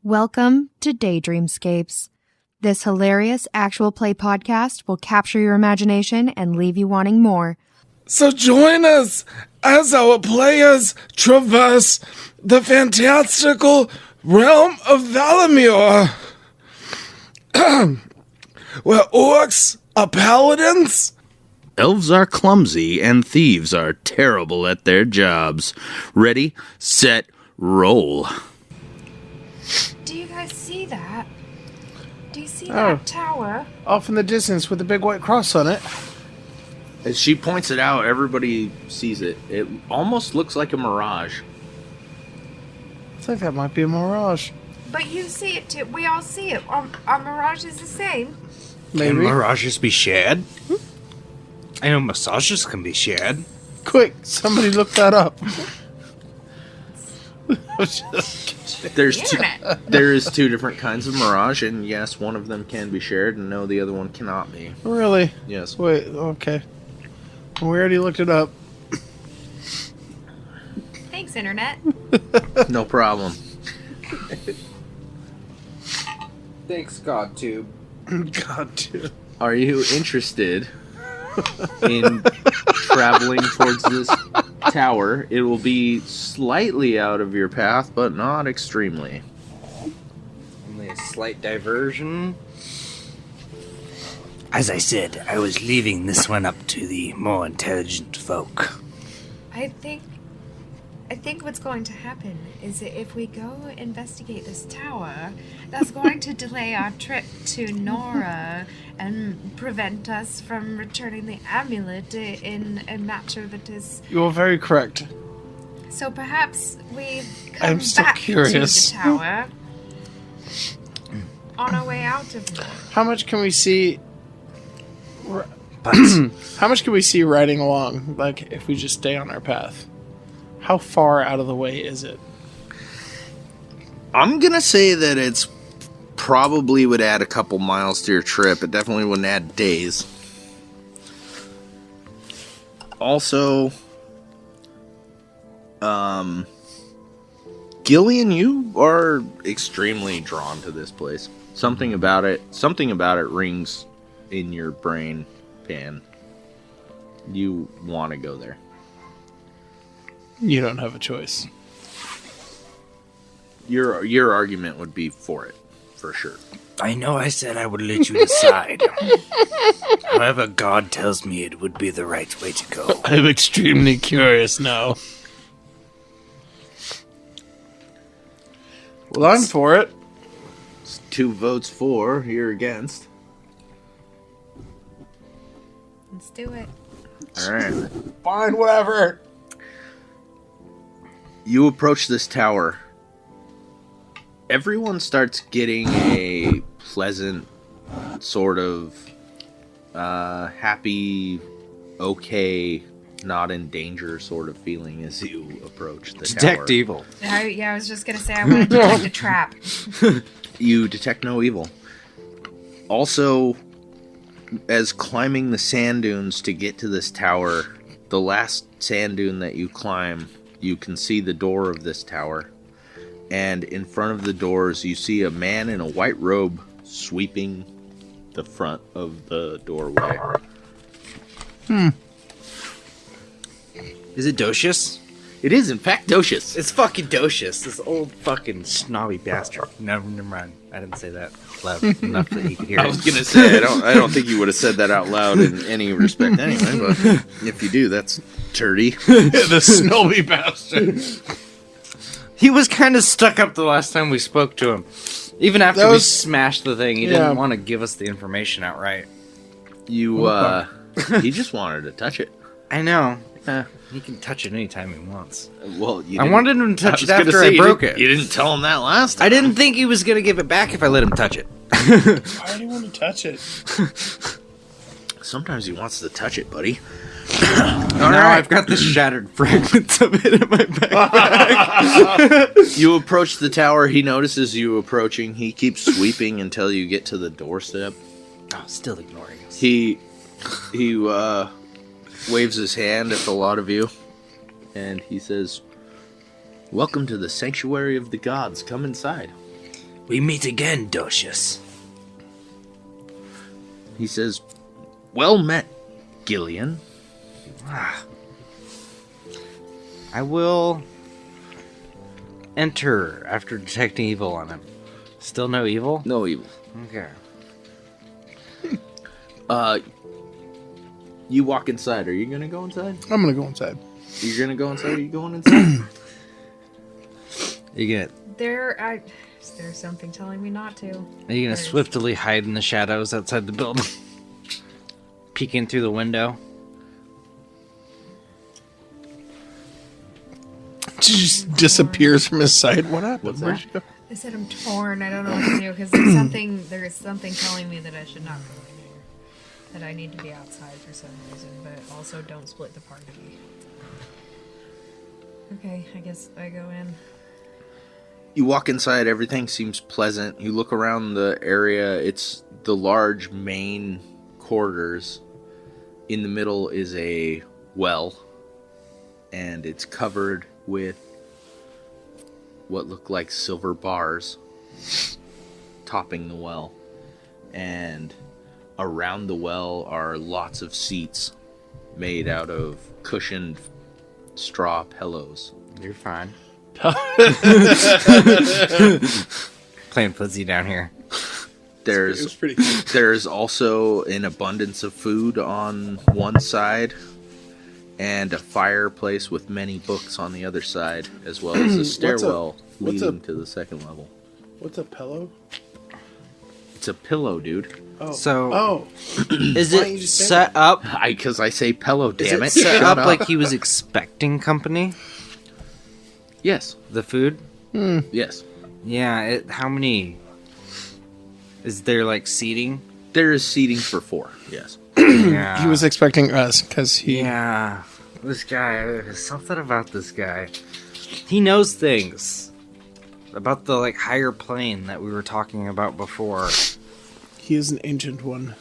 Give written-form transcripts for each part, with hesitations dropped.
Welcome to Daydream Scapes. This hilarious actual play podcast will capture your imagination and leave you wanting more. So join us as our players traverse the fantastical realm of Valamur, where orcs are paladins, elves are clumsy, and thieves are terrible at their jobs. Ready, set, roll. Do you guys see that? Do you see that tower? Off in the distance with a big white cross on it. As she points it out, everybody sees it. It almost looks like a mirage. I think that might be a mirage. But you see it too. We all see it. Our mirage is the same. Maybe. Can mirages be shared? I know massages can be shared. Quick, somebody look that up. There is two different kinds of mirage, and yes, one of them can be shared, and no, the other one cannot be. Really? Yes. Wait, okay. We already looked it up. Thanks, Internet. No problem. Thanks, GodTube. God, Are you interested in traveling towards this tower? It will be slightly out of your path, but not extremely. Only a slight diversion. As I said, I was leaving this one up to the more intelligent folk. I think what's going to happen is that if we go investigate this tower, that's going to delay our trip to Nora and prevent us from returning the amulet in a matter that is... you are very correct. So perhaps we come I'm so back curious. to the tower on our way out of Nora. How much can we see... How much can we see riding along, like, if we just stay on our path? How far out of the way is it? I'm gonna say that it's probably would add a couple miles to your trip. It definitely wouldn't add days. Also, Gilleon, you are extremely drawn to this place. Something about it rings in your brain, Pan. You want to go there. You don't have a choice. Your argument would be for it, for sure. I know I said I would let you decide. However, God tells me it would be the right way to go. I'm extremely curious now. Well, I'm for it. It's 2 votes for, you're against. Let's do it. Alright. Fine, whatever. You approach this tower. Everyone starts getting a pleasant, sort of happy, okay, not in danger sort of feeling as you approach the Detect tower. evil. I was just going to say I want to detect a trap. You detect no evil. Also, as climbing the sand dunes to get to this tower, the last sand dune that you climb, you can see the door of this tower. And in front of the doors, you see a man in a white robe sweeping the front of the doorway. Is it Docius? It is, in fact, Docius. It's fucking Docius, this old fucking snobby bastard. Never mind. I didn't say that loud enough that he could hear I was gonna say I don't think you would have said that out loud in any respect anyway, but if you do, that's turdy. The snobby bastard. He was kind of stuck up the last time we spoke to him. Even after we smashed the thing, he didn't want to give us the information outright. You he just wanted to touch it. I know. He can touch it anytime he wants. Well, I wanted him to touch it after say, I broke it. You didn't tell him that last time. I didn't think he was going to give it back if I let him touch it. Why do you want to touch it? Sometimes he wants to touch it, buddy. Now I've got the shattered fragments of it in my backpack. You approach the tower. He notices you approaching. He keeps sweeping until you get to the doorstep. Oh, still ignoring us. He waves his hand at the lot of you, and he says, "Welcome to the sanctuary of the gods. Come inside." We meet again, Docius. He says, well met, Gilleon. I will enter after detecting evil on him. Still no evil? No evil. Okay. You walk inside. Are you going to go inside? I'm gonna go inside. You're going to go inside? Are you going inside? You get. There's something telling me not to. Are you gonna swiftly hide in the shadows outside the building? Peeking through the window? She just disappears from his sight. What happened? What's Where'd that? she go? I said I'm torn. I don't know what to do because there is something telling me that I should not go in here. That I need to be outside for some reason, but also don't split the party. Okay, I guess I go in. You walk inside, everything seems pleasant. You look around the area, it's the large main quarters. In the middle is a well, and it's covered with what look like silver bars topping the well. And around the well are lots of seats made out of cushioned straw pillows. You're fine. Playing footsie down here. There's pretty cool. there's also an abundance of food on one side and a fireplace with many books on the other side, as well as a stairwell leading to the second level. What's a pillow? It's a pillow, dude. Oh. So, is Why don't you it just say set up? Because I say pillow, damn it. Is it set Shut up like he was expecting company? Yes. The food? Yes. Yeah, how many? Is there like seating? There is seating for 4, yes. Yeah. He was expecting us because he. Yeah. This guy, there's something about this guy. He knows things. About the like higher plane that we were talking about before. He is an ancient one.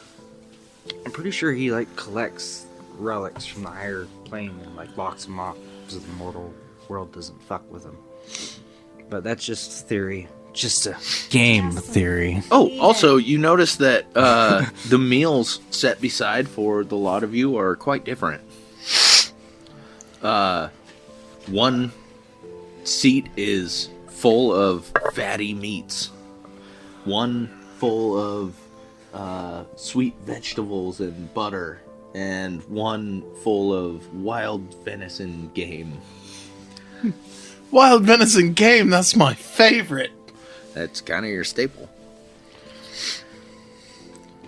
I'm pretty sure he like collects relics from the higher plane and like locks them off so the mortal world doesn't fuck with him. But that's just theory. Just a game theory. Oh, also, you notice that the meals set beside for the lot of you are quite different. One seat is full of fatty meats. One full of sweet vegetables and butter. And one full of wild venison game. Wild venison game, that's my favorite. That's kind of your staple.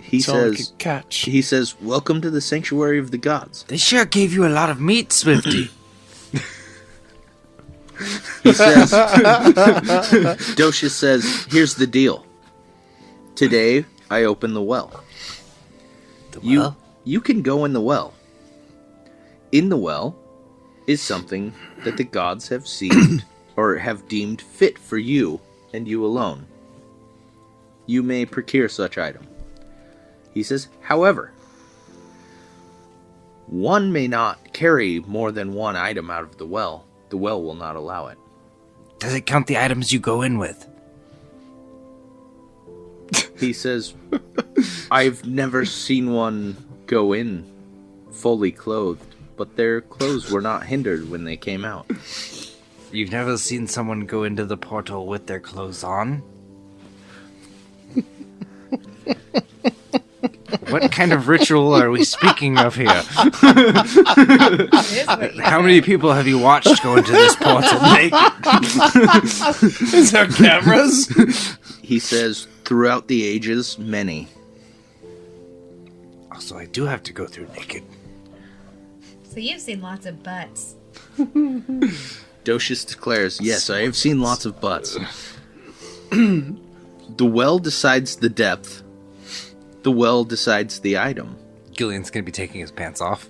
He That's all I says, could catch. he says, welcome to the sanctuary of the gods. They sure gave you a lot of meat, Swifty. He says, Docius says, here's the deal. Today, I open the well. You can go in the well. In the well is something that the gods have seen or have deemed fit for you and you alone. You may procure such item. He says, however, one may not carry more than one item out of the well. The well will not allow it. Does it count the items you go in with? He says, I've never seen one go in fully clothed, but their clothes were not hindered when they came out. You've never seen someone go into the portal with their clothes on? What kind of ritual are we speaking of here? How many people have you watched go into this portal naked? Is there cameras? He says, throughout the ages, many. Also, I do have to go through naked. So you've seen lots of butts. Docius declares, yes, I have seen lots of butts. The well decides the depth. The well decides the item. Gilleon's gonna be taking his pants off.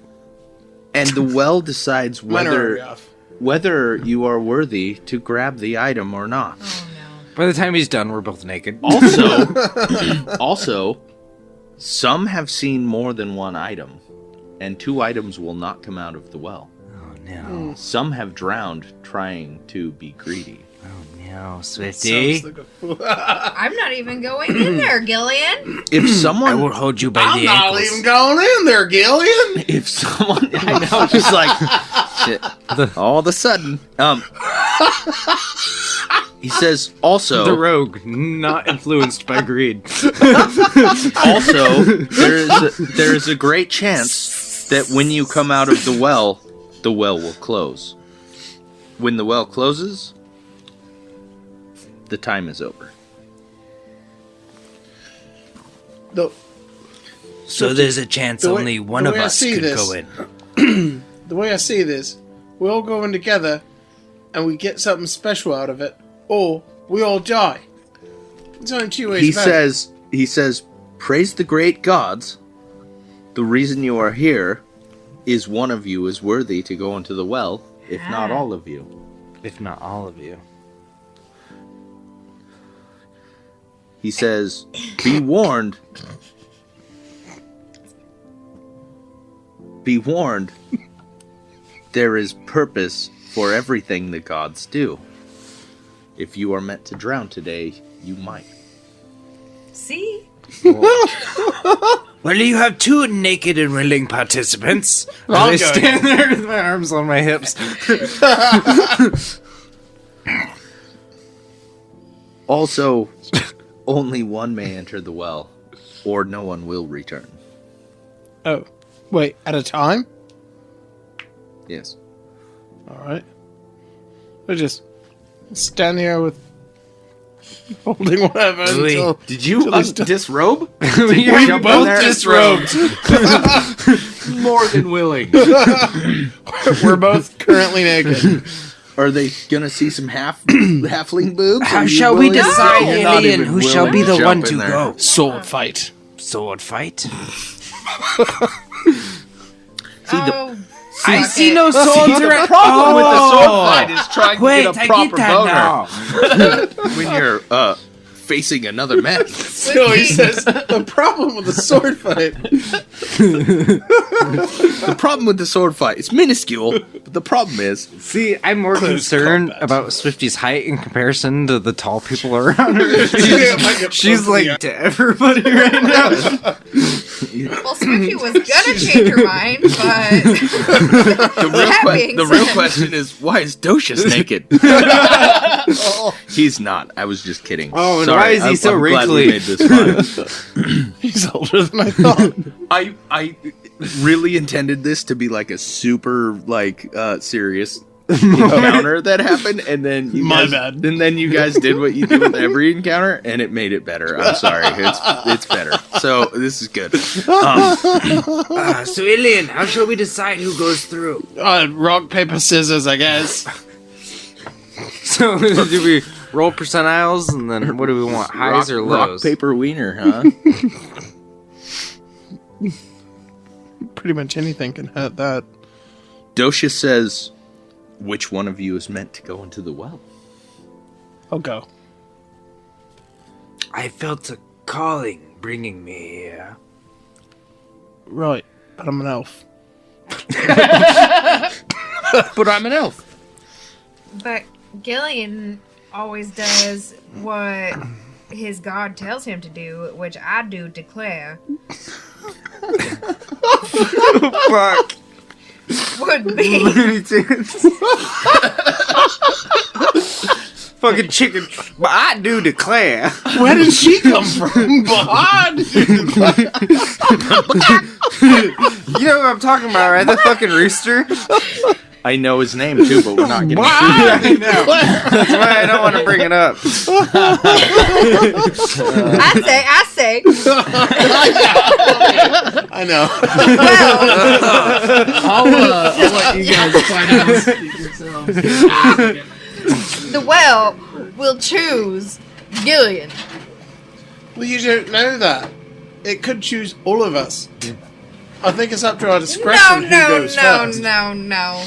And the well decides Mine are already whether off. you are worthy to grab the item or not. Oh no. By the time he's done, we're both naked. Also, some have seen more than one item, and 2 items will not come out of the well. Oh no. Some have drowned trying to be greedy. Oh no. No, Swifty. Sounds like a fool. I'm not even going in there, Gilleon. If I someone, will hold you by I'm the not ankles. even going in there, Gilleon. if someone, I know, just like shit. All of a sudden, he says also. The rogue, not influenced by greed. Also, there is a great chance that when you come out of the well will close. When the well closes, the time is over. The, So there's a chance the way- only one the of way I us see could this- go in. the way I see this, we all go in together, and we get something special out of it, or we all die. It's only two ways He about it. says, praise the great gods. The reason you are here is one of you is worthy to go into the well, if not all of you. If not all of you. He says, be warned. Be warned. There is purpose for everything the gods do. If you are meant to drown today, you might. See? Well, you have two naked and willing participants. I'll I go. stand there with my arms on my hips. Also, only one may enter the well, or no one will return. Oh, wait, at a time? Yes. Alright. We'll just stand here with holding whatever Louis, until... Did you disrobe? You're jump both in there? disrobed. More than willing. We're both currently naked. Are they gonna see some halfling boobs? How Are you shall we willing to- decide, You're not Gilleon, even who shall be willing the to one jump to in there. go? Sword fight. Sword fight? See, the Oh, I fuck see it. no swords around. problem with the sword fight is trying Wait, to get a I proper get that boner now. when you're facing another man. So he says, the problem with the sword fight... The problem with the sword fight is minuscule, but the problem is See, I'm more Close concerned combat. about Swifty's height in comparison to the tall people around her. She's like to everybody right now. Well, Swifty was gonna change her mind, but That being the real said- question is, why is Docius naked? He's not. I was just kidding. Oh, and Sorry, why is he so I'm glad we wrinkly? made this fun. He's older than I thought. I really intended this to be like a super serious encounter that happened, and then My bad. And then you guys did what you do with every encounter, and it made it better. I'm sorry, it's better. So this is good. So, Gilleon, how shall we decide who goes through? Rock, paper, scissors, I guess. So, do we roll percentiles, and then what do we want, highs or lows? Rock paper wiener, huh? Pretty much anything can hurt that. Docius says, "Which one of you is meant to go into the well?" I'll go. I felt a calling bringing me here. Right, but I'm an elf. But I'm an elf. but Gilleon always does what his god tells him to do, which I do declare Fuck. would be Fucking chicken. But I do declare. Where did she come from? Behind. You know what I'm talking about, right? The fucking rooster. I know his name too, but we're not getting. I know. That's why I don't want to bring it up. I say I know. well, I'll let you guys find out yourselves. the well will choose Gilleon. Well, you don't know that. It could choose all of us. I think it's up to our discretion who goes first. No.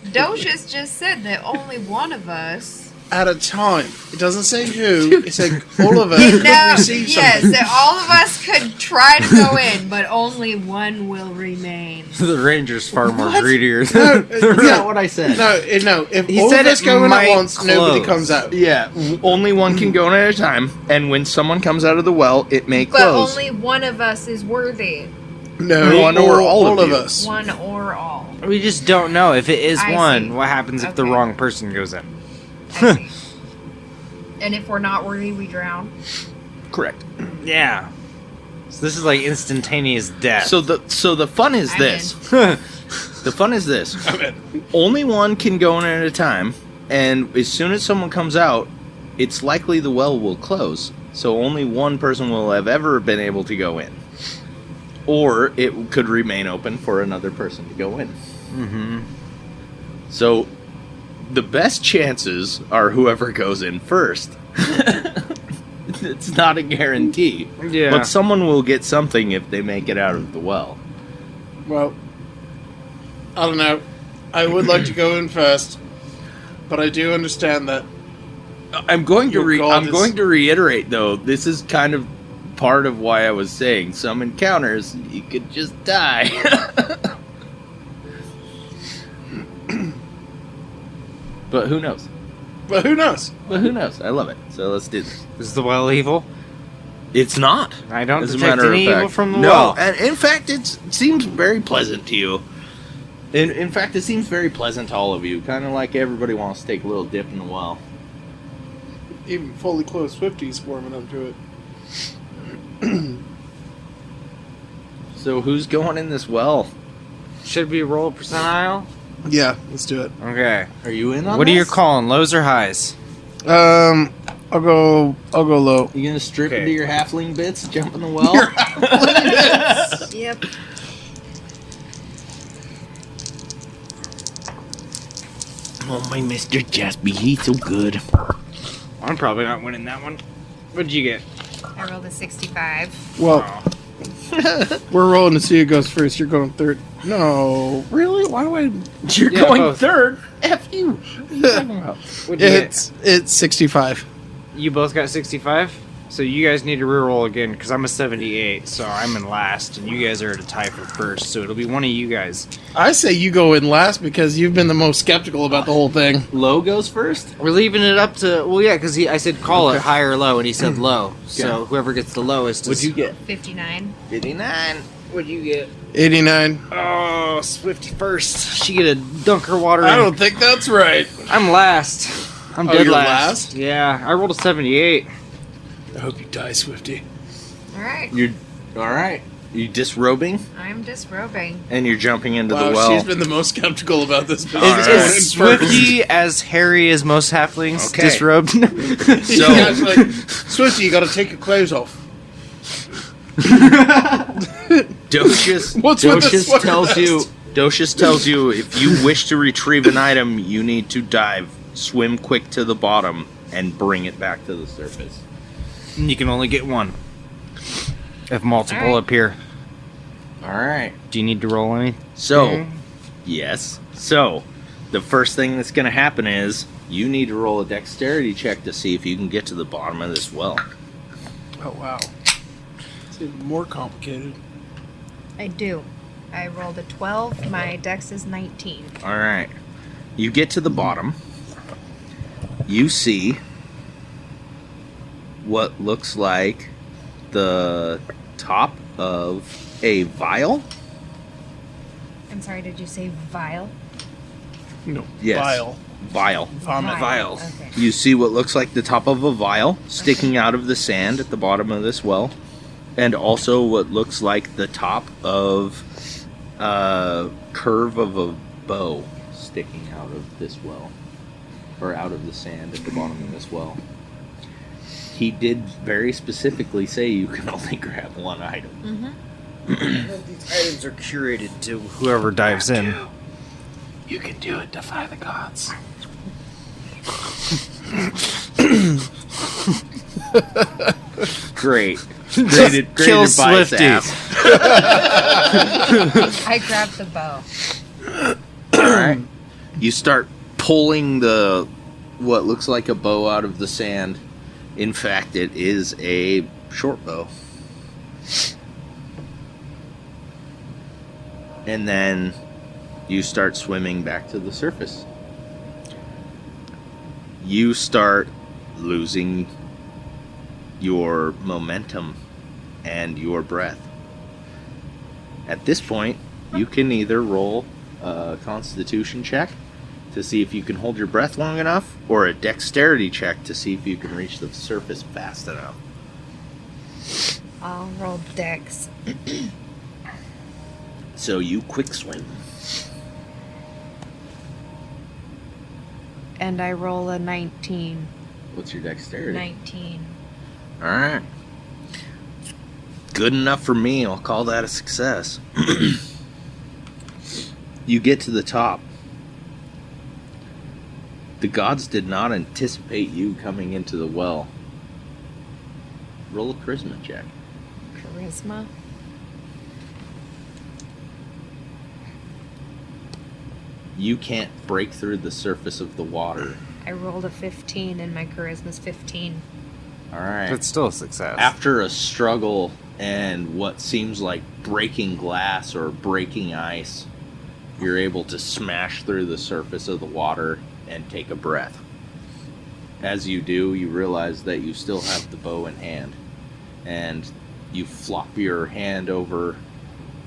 Docius just said that only one of us at a time. It doesn't say who. It's like all of us No, could receive yes, something. so all of us could try to go in, but only one will remain. The ranger's far more What? greedier. No, That's not what I said. No. If He all said of us it go in at might once, nobody close. comes out. Yeah, only one can go in at a time, and when someone comes out of the well, it may But close. only one of us is worthy. No, One or all of you. us. One or all. We just don't know. If it is I one, see. what happens if the Okay. wrong person goes in? I see. And if we're not worthy, we drown. Correct. Yeah. So this is like instantaneous death. So the fun is I'm this. The fun is this. Only one can go in at a time, and as soon as someone comes out, it's likely the well will close. So only one person will have ever been able to go in. Or it could remain open for another person to go in. Mm-hmm. So the best chances are whoever goes in first. It's not a guarantee. Yeah. But someone will get something if they make it out of the well. Well, I don't know. I would like to go in first, but I do understand that. I'm going to Your God I'm is- going to reiterate though, this is kind of part of why I was saying some encounters you could just die. But who knows? But who knows? But who knows? I love it. So let's do this. Is the well evil? It's not. I don't As a detect matter of any evil fact. from the no, well. and in fact, it seems very pleasant to you. In fact, it seems very pleasant to all of you. Kind of like everybody wants to take a little dip in the well. Even fully clothed Swifty's warming up to it. So who's going in this well? Should we roll a percentile? Yeah, let's do it. Okay. Are you in on What are you this? calling? Lows or highs? I'll go low. You gonna strip Okay. into your halfling bits, jump in the well? Yep. Oh, my Mr. Jaspy, he's so good. I'm probably not winning that one. What did you get? I rolled a 65. Well, Oh. we're rolling to see who goes first. You're going third. No, really? Why do I? You're Yeah, going both. third? F you. What are you talking about? What'd you It's 65. get? You both got 65? So you guys need to reroll again, because I'm a 78, so I'm in last, and you guys are at a tie for first, so it'll be one of you guys. I say you go in last because you've been the most skeptical about the whole thing. Low goes first? We're leaving it up to, well, yeah, because I said call it high or low, and he said low. So whoever gets the lowest What'd is... you get? 59. 59. What'd you get? 89. Oh, Swifty first. She get a dunk her water I in. don't think that's right. I'm last. I'm Oh, dead you're last. last? Yeah, I rolled a 78. I hope you die, Swifty. Alright. You're alright. You disrobing I'm disrobing. and you're jumping into Wow, the well. she's been the most skeptical about this. All business. right. Is Swifty as hairy as most halflings? Okay. Disrobed? So, like, Swifty, you gotta take your clothes off. Docius, What's with the Docius sweater tells you. vest? Docius tells you if you wish to retrieve an item, you need to dive, swim quick to the bottom, and bring it back to the surface. You can only get one. If multiple Alright. appear. All right. Do you need to roll any? So, yes. So, the first thing that's going to happen is you need to roll a dexterity check to see if you can get to the bottom of this well. Oh, wow. It's even more complicated. I do. I rolled a 12. My dex is 19. All right. You get to the bottom. You see what looks like the top of a vial. I'm sorry, did you say vial? No. Yes. Vial. Vial. Vomit. Vial. Okay. You see what looks like the top of a vial sticking out of the sand at the bottom of this well, and also what looks like the top of a curve of a bow sticking out of this well, or out of the sand at the bottom of this well. He did very specifically say you can only grab one item. Mm-hmm. These items are curated to whoever dives in. You can do it. Defy the gods. Great. Graded Kill by his Swifty. ass. I grabbed the bow. Alright. You start pulling the what looks like a bow out of the sand. In fact, it is a short bow. And then you start swimming back to the surface. You start losing your momentum and your breath. At this point, you can either roll a constitution check to see if you can hold your breath long enough, or a dexterity check to see if you can reach the surface fast enough. I'll roll dex. So you quick swim. And I roll a 19. What's your dexterity? 19. Alright. Good enough for me. I'll call that a success. You get to the top. The gods did not anticipate you coming into the well. Roll a charisma check. Charisma? You can't break through the surface of the water. I rolled a 15 and my charisma's 15. Alright. It's still a success. After a struggle and what seems like breaking glass or breaking ice, you're able to smash through the surface of the water and take a breath. As you do, you realize that you still have the bow in hand, and you flop your hand over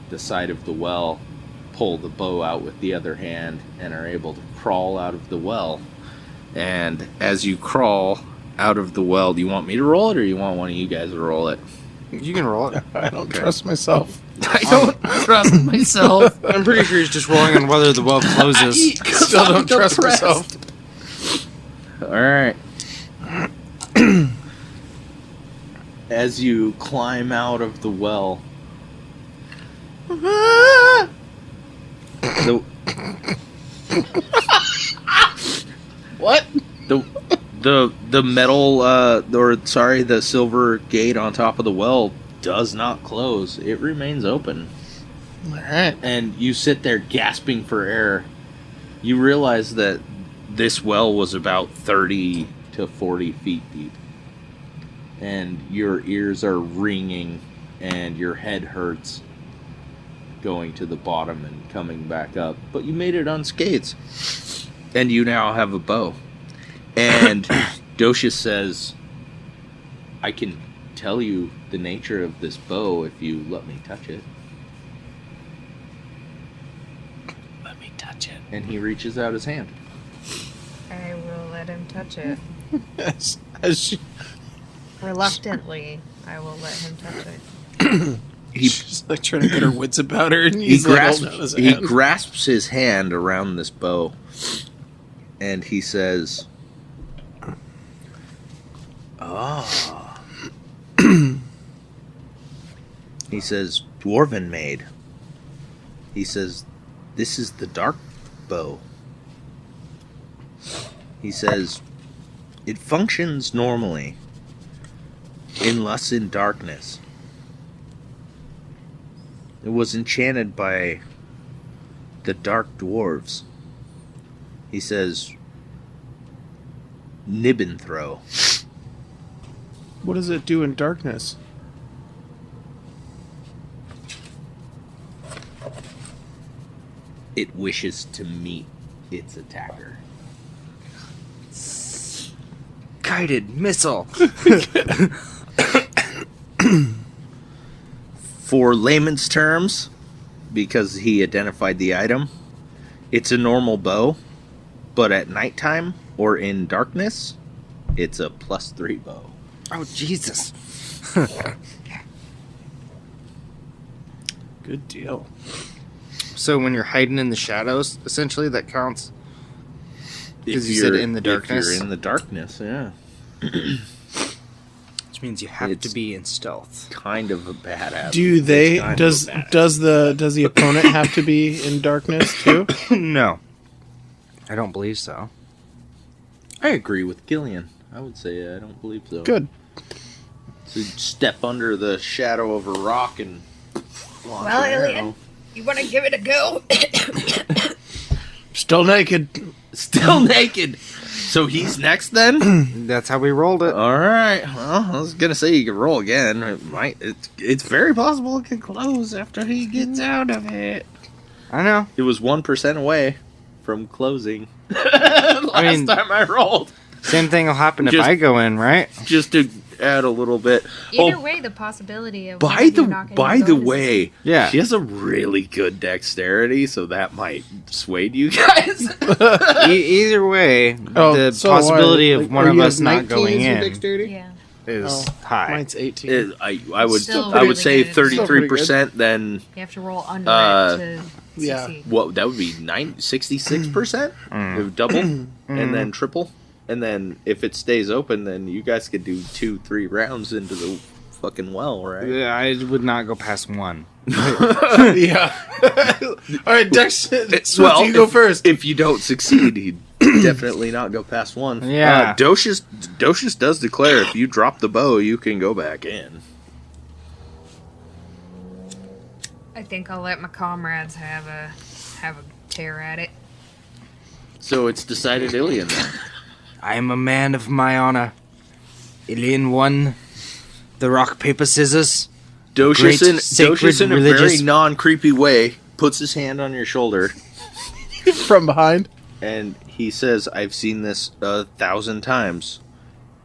the side of the well, pull the bow out with the other hand, and are able to crawl out of the well. And as you crawl out of the well, do you want me to roll it, or you want one of you guys to roll it? You can roll it. I don't trust myself. I don't trust myself. I'm pretty sure he's just rolling on whether the well closes. Still don't trust myself. Alright. As you climb out of the well, What? the metal the silver gate on top of the well does not close. It remains open. Alright. And you sit there gasping for air. You realize that this well was about 30 to 40 feet deep. And your ears are ringing and your head hurts going to the bottom and coming back up. But you made it unscathed. And you now have a bow. And Docius says, I can tell you the nature of this bow if you let me touch it. Let me touch it. And he reaches out his hand. I will let him touch it. As she, Reluctantly, I will let him touch it. she's like trying to get her wits about her, and he's like holding out his he hand. grasps his hand around this bow, and he says, "Ah." He says, "Dwarven made." He says, "This is the dark bow." He says, "It functions normally, unless in darkness. It was enchanted by the dark dwarves." He says, "Nib and throw." What does it do in darkness? It wishes to meet its attacker. Guided missile. For layman's terms, because he identified the item, it's a normal bow, but at nighttime or in darkness, it's a +3 bow. Oh, Jesus. Good deal. So when you're hiding in the shadows, essentially, that counts? Because If you said you're- in the darkness? If you're in the darkness, yeah. Which means you have to It's- be in stealth. Kind of a badass. Do they? It's kind of Does a badass. does the opponent have to be in darkness too? No. I don't believe so. I agree with Gilleon. I would say I don't believe so. Good. So you step under the shadow of a rock and launch Well, an arrow. Alien, you want to give it a go? Still naked. Still naked. So he's next then? That's how we rolled it. All right. Well, I was gonna say you can roll again. It's very possible it can close after he gets out of it. I know. It was 1% away from closing. Last time I rolled. Same thing will happen if Just- I go in, right? Just to add a little bit. Either way, the possibility of By one of the you knocking by your the bonus is- way, Yeah. she has a really good dexterity, so that might sway you guys. Either way, the so possibility like, of one are of you us at not 19 going as your in dexterity? Yeah. is Oh, high. Mine's 18. I would Still I would really say good. 33%. Then You have to roll under Uh, it to yeah. succeed. what? That would be 66%. It would double and then triple, and then if it stays open, then you guys could do 2-3 rounds into the fucking well, right? Yeah, I would not go past 1. Yeah. All right, Dex. Well, you go first. If you don't succeed, he'd definitely not go past 1. Yeah. Docius does declare if you drop the bow, you can go back in. I think I'll let my comrades have a tear at it. So it's decided Gilleon then. I am a man of my honor. Gilleon won the rock, paper, scissors. Docius Great in sacred a very religious- non-creepy way puts his hand on your shoulder From behind. and he says, I've seen this 1,000 times.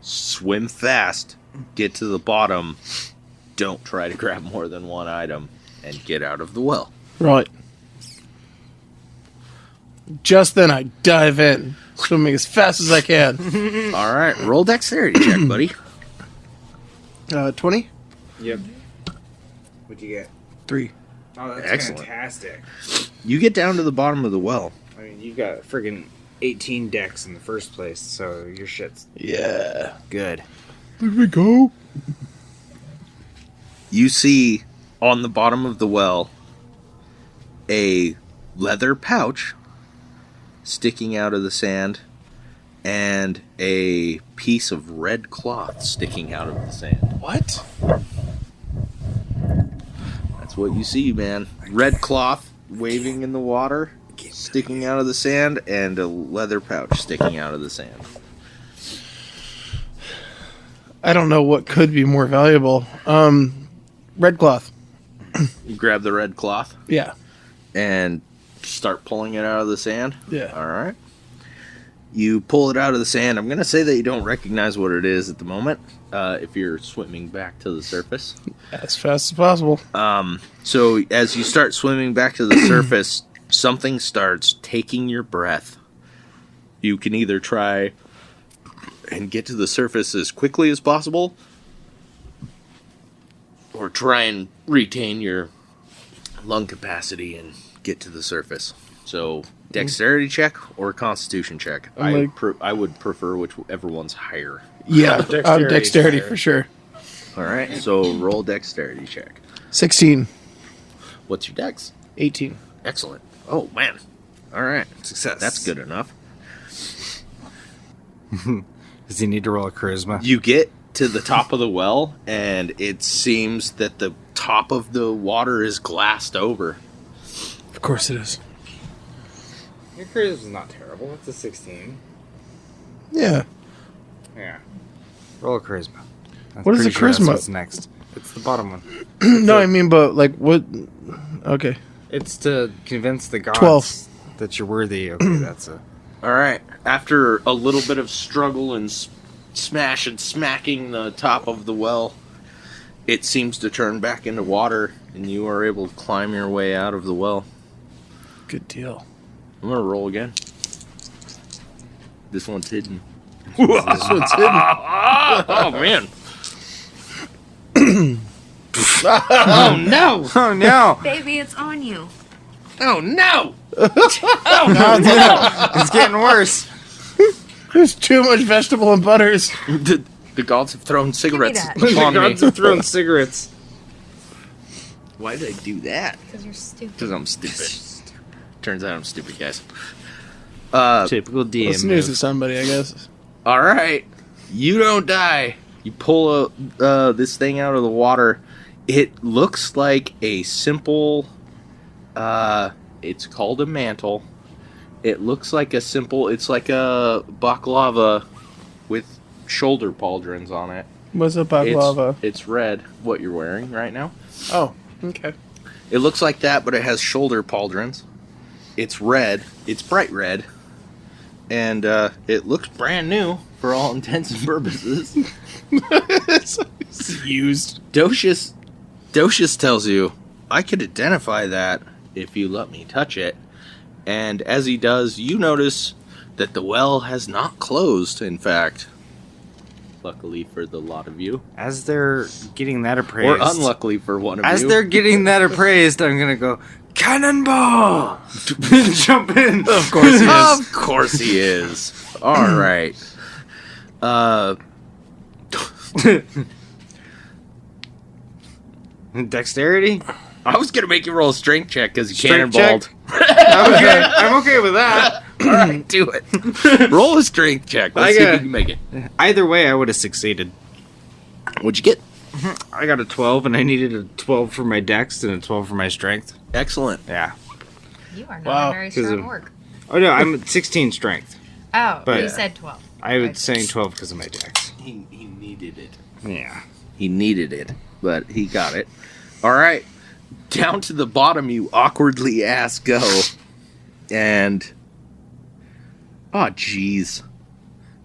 Swim fast, get to the bottom, don't try to grab more than one item, and get out of the well. Right. Just then I dive in, swimming as fast as I can. Alright, roll dexterity check, buddy. 20? Yep. What'd you get? 3. Oh, that's Excellent. fantastic. You get down to the bottom of the well. I mean, you got friggin' 18 decks in the first place, so your shit's Yeah. good. There we go. You see on the bottom of the well a leather pouch sticking out of the sand and a piece of red cloth sticking out of the sand. What? That's what you see, man. Red cloth waving in the water, sticking out of the sand, and a leather pouch sticking out of the sand. I don't know what could be more valuable. Red cloth. You grab the red cloth Yeah. and start pulling it out of the sand. Yeah. All right. You pull it out of the sand. I'm going to say that you don't recognize what it is at the moment if you're swimming back to the surface. As fast as possible. So as you start swimming back to the surface, something starts taking your breath. You can either try and get to the surface as quickly as possible, or try and retain your lung capacity and get to the surface. So, dexterity check or constitution check. I'm I would prefer whichever one's higher. Yeah. Dexterity Dexterity higher. for sure. All right, so roll dexterity check. 16. What's your dex? 18. Excellent. Oh, man. All right. Success. That's good enough. Does he need to roll a charisma? You get to the top of the well, and it seems that the top of the water is glassed over. Of course it is. Your charisma's not terrible. It's a 16. Yeah. Yeah. Roll a charisma. I'm What is pretty a sure that's charisma? what's next? It's the bottom one. No, I mean, but, like, what? Okay. It's to convince the gods 12. that you're worthy. Okay, that's a... All right. After a little bit of struggle and smash and smacking the top of the well, it seems to turn back into water, and you are able to climb your way out of the well. Good deal. I'm going to roll again. This one's hidden. This one's hidden. Oh, man. Oh, no. Oh, no! Baby, it's on you. Oh, no. It's getting worse. There's too much vegetable and butters. The gods have thrown cigarettes that. The upon me. gods have thrown cigarettes. Why did I do that? Because you're stupid. Because I'm stupid. Turns out I'm stupid, guys. Typical DM. Let's news to somebody, I guess. All right. You don't die. You pull this thing out of the water. It looks like a simple... it's called a mantle. It looks like a simple... It's like a baklava with shoulder pauldrons on it. What's a baklava? It's red, what you're wearing right now. Oh, okay. It looks like that, but it has shoulder pauldrons. It's red. It's bright red. And it looks brand new for all intents and purposes. It's used. Docius tells you, I could identify that if you let me touch it. And as he does, you notice that the well has not closed, in fact. Luckily for the lot of you. As they're getting that appraised. Or unluckily for one of you. As they're getting that appraised, I'm going to go, cannonball! Jump in. Of course he is. Of course he is. All right. Dexterity? I was going to make you roll a strength check because you Strength cannonballed. I'm okay with that. All right, do it. Roll a strength check. Let's see if you can make it. Either way, I would have succeeded. What'd you get? I got a 12, and I needed a 12 for my dex and a 12 for my strength. Excellent. Yeah. You are not Wow, a very 'cause strong of- orc. Oh, no, I'm at 16 strength. Oh, But- you said 12. I was saying 12 because of my dex. He needed it. Yeah. He needed it, but he got it. All right. Down to the bottom you awkwardly ass go. And... oh, jeez.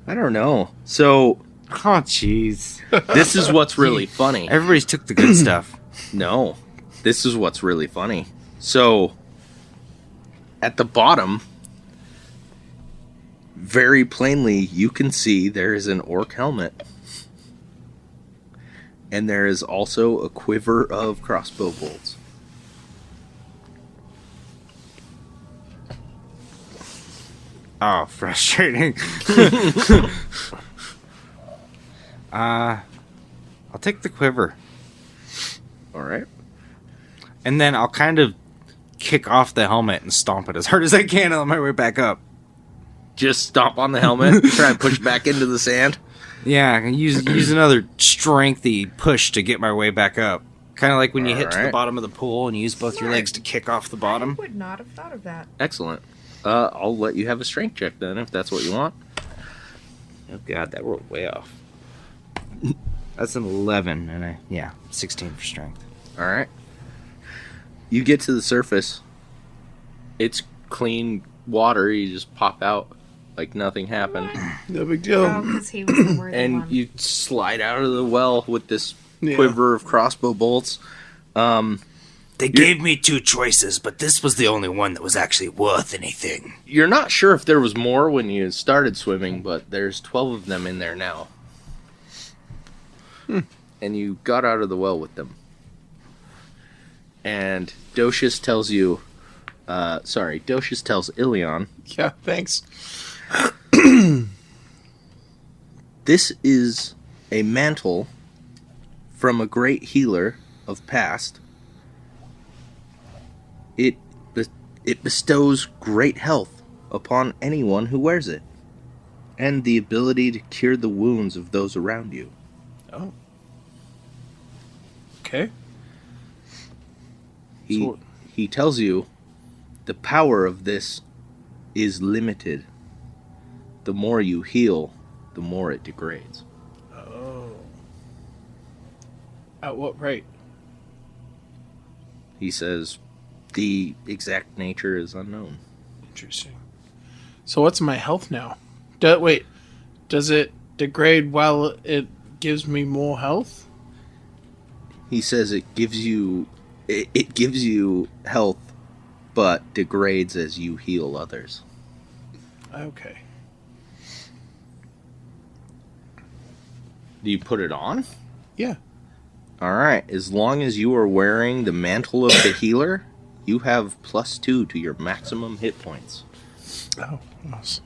I don't know. So, Oh, jeez. this is what's really funny. Everybody's took the good stuff. No. This is what's really funny. So, at the bottom, very plainly, you can see there is an orc helmet. And there is also a quiver of crossbow bolts. Oh, frustrating. I'll take the quiver. All right. And then I'll kind of kick off the helmet and stomp it as hard as I can on my way back up. Just stomp on the helmet, try and push back into the sand. Yeah, I can use another strengthy push to get my way back up. Kind of like when you hit to the Alright. bottom of the pool and you use both your legs to kick off the bottom. I would not have thought of that. Excellent. I'll let you have a strength check then, if that's what you want. Oh god, that rolled way off. That's an 11, and 16 for strength. All right. You get to the surface. It's clean water. You just pop out like nothing happened. No big deal. Oh, because he was the worthy And one. you slide out of the well with this Yeah. quiver of crossbow bolts. They gave me 2 choices, but this was the only one that was actually worth anything. You're not sure if there was more when you started swimming, but there's 12 of them in there now. And you got out of the well with them. And Docius tells you... Docius tells Gilleon, Yeah, thanks. this is a mantle from a great healer of past. It bestows great health upon anyone who wears it, and the ability to cure the wounds of those around you. Oh. Okay. He tells you the power of this is limited. The more you heal, the more it degrades. Oh. At what rate? He says the exact nature is unknown. Interesting. So what's my health now? Does it degrade while it gives me more health? He says it gives you health, but degrades as you heal others. Okay. Do you put it on? Yeah. All right. As long as you are wearing the mantle of the healer, you have +2 to your maximum hit points. Oh, nice.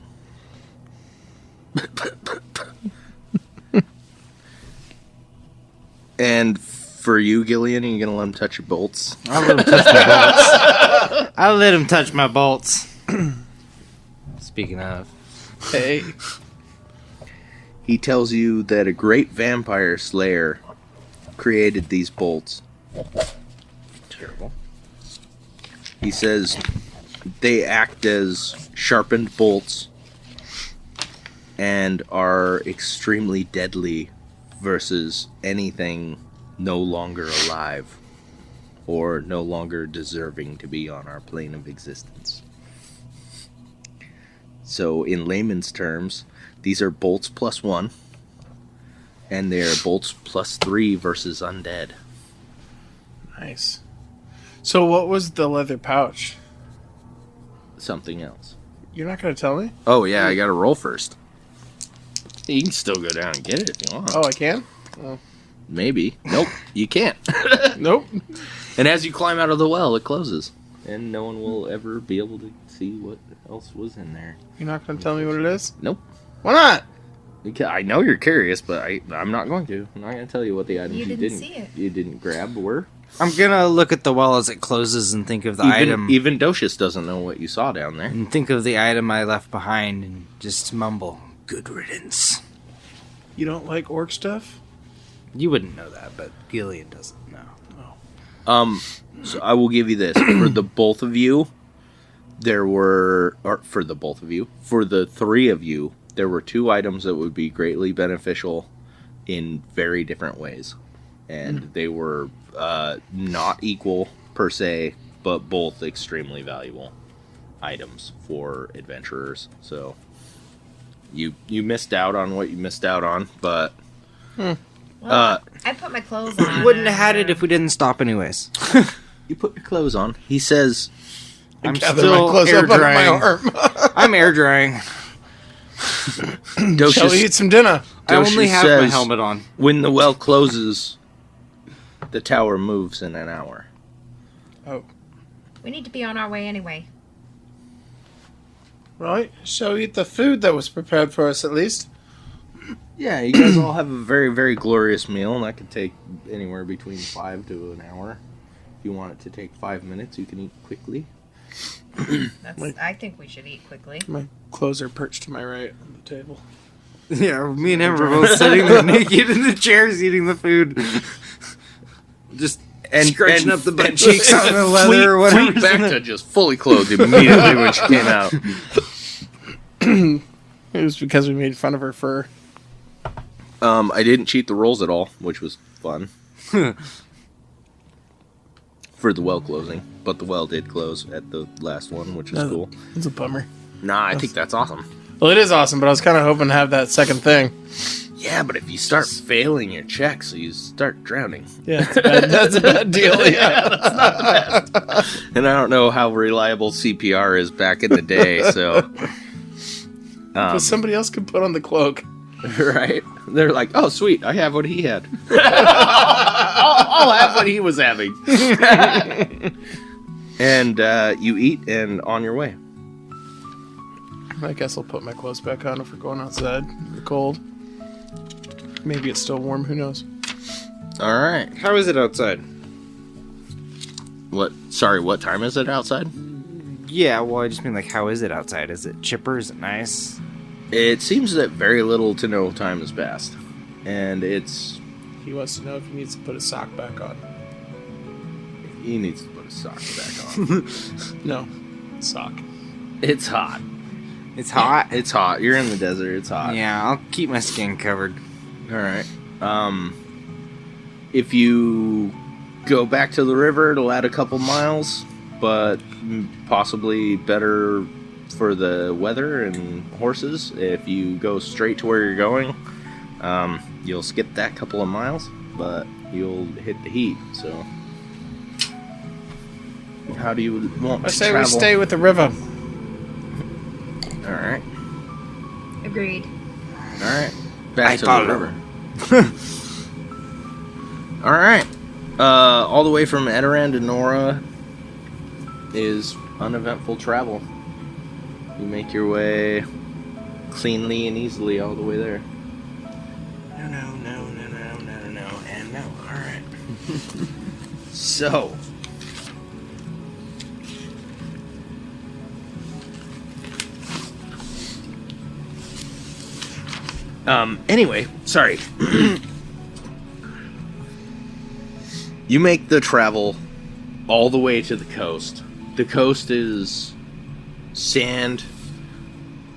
And for you, Gilleon, are you gonna let him touch your bolts? I'll let him touch my bolts. I'll let him touch my bolts. Speaking of. Hey. He tells you that a great vampire slayer created these bolts. Terrible. He says They act as sharpened bolts and are extremely deadly versus anything no longer alive or no longer deserving to be on our plane of existence. So in layman's terms, these are bolts +1, and they're bolts +3 versus undead. Nice. So what was the leather pouch? Something else. You're not going to tell me? Oh yeah, I gotta roll first. You can still go down and get it if you want. Oh, I can? Maybe. Nope, you can't. Nope. And as you climb out of the well, it closes. And no one will ever be able to see what else was in there. You're not going to tell me what it is? Nope. Why not? I know you're curious, but I'm not going to. I'm not going to tell you what the items You didn't see it. You didn't grab were. I'm gonna look at the well as it closes and think of the item. Even Docius doesn't know what you saw down there. And think of the item I left behind and just mumble, "Good riddance." You don't like orc stuff? You wouldn't know that, but Gilleon doesn't know. So I will give you this. For the both of you, for the three of you, there were 2 items that would be greatly beneficial in very different ways. And they were not equal per se, but both extremely valuable items for adventurers. So you missed out on what you missed out on, but Well, I put my clothes on. Wouldn't have had it if we didn't stop anyways. you put your clothes on. He says, I'm Gather still my clothes air up under my drying. arm. I'm air drying. Shall we eat some dinner? I only Docius have my says, helmet on. when the well closes, the tower moves in an hour. Oh. We need to be on our way anyway. Right. Shall we eat the food that was prepared for us at least? Yeah, you guys all have a very, very glorious meal, and that could take anywhere between 5 to an hour. If you want it to take 5 minutes, you can eat quickly. I think we should eat quickly. My clothes are perched to my right on the table. Yeah, me and him are both sitting there naked in the chairs eating the food. Just scratching up the butt cheeks on the leather or whatever. Becta just fully clothed immediately when she came out. It was because we made fun of her fur. I didn't cheat the rolls at all, which was fun. For the well closing. But the well did close at the last one, which is cool. It's a bummer. Nah, I think that's awesome. Well, it is awesome, but I was kind of hoping to have that second thing. Yeah, but if you start failing your checks, you start drowning. Yeah, that's a bad deal. Yeah, that's not the best. And I don't know how reliable CPR is back in the day, so... But somebody else could put on the cloak. Right? They're like, oh, sweet, I have what he had. I'll have what he was having. And you eat and on your way. I guess I'll put my clothes back on if we're going outside in the cold. Maybe it's still warm, who knows? All right. How is it outside? What? Sorry, what time is it outside? Yeah, well, I just mean, like, how is it outside? Is it chipper? Is it nice? It seems that very little to no time has passed. And it's... He wants to know if he needs to put his sock back on. He needs to put his socks back on. No. Sock. It's hot. It's hot? It's hot. You're in the desert. It's hot. Yeah, I'll keep my skin covered. All right. If you go back to the river, it'll add a couple miles, but possibly better for the weather and horses. If you go straight to where you're going, you'll skip that couple of miles, but you'll hit the heat. So, how do you want I to say travel? we stay with the river. All right. Agreed. All right. Back to the river. All right. All the way from Edoran to Nora is uneventful travel. You make your way cleanly and easily all the way there. No, and no. All right. So. Anyway, sorry. You make the travel all the way to the coast. The coast is sand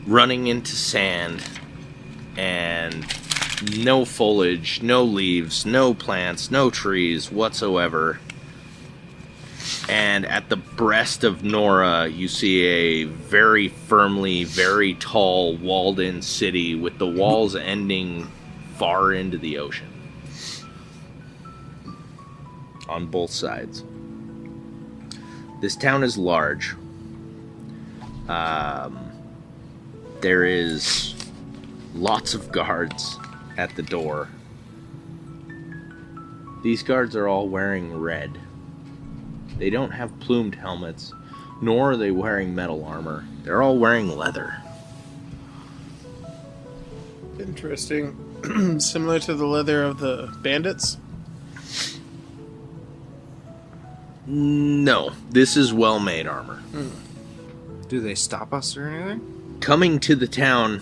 running into sand, and no foliage, no leaves, no plants, no trees whatsoever. And at the breast of Nora, you see a very firmly, very tall, walled-in city with the walls ending far into the ocean. On both sides. This town is large. There is lots of guards at the door. These guards are all wearing red. They don't have plumed helmets, nor are they wearing metal armor. They're all wearing leather. Interesting. Similar to the leather of the bandits? No, this is well-made armor. Do they stop us or anything? Coming to the town,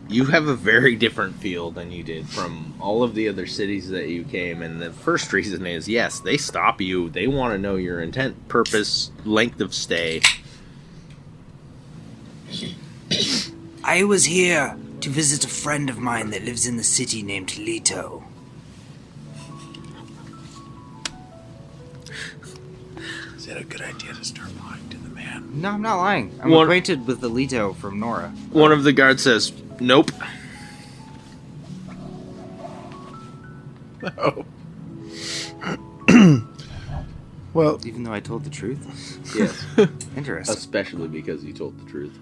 you have a very different feel than you did from all of the other cities that you came. And the first reason is, yes, they stop you. They want to know your intent, purpose, length of stay. I was here to visit a friend of mine that lives in the city named Leto. Is that a good idea to start lying to the man? No, I'm not lying. I'm acquainted with the Leto from Nora. One of the guards says, nope. No. Well, Even though I told the truth? Yes. Interesting. Especially because you told the truth.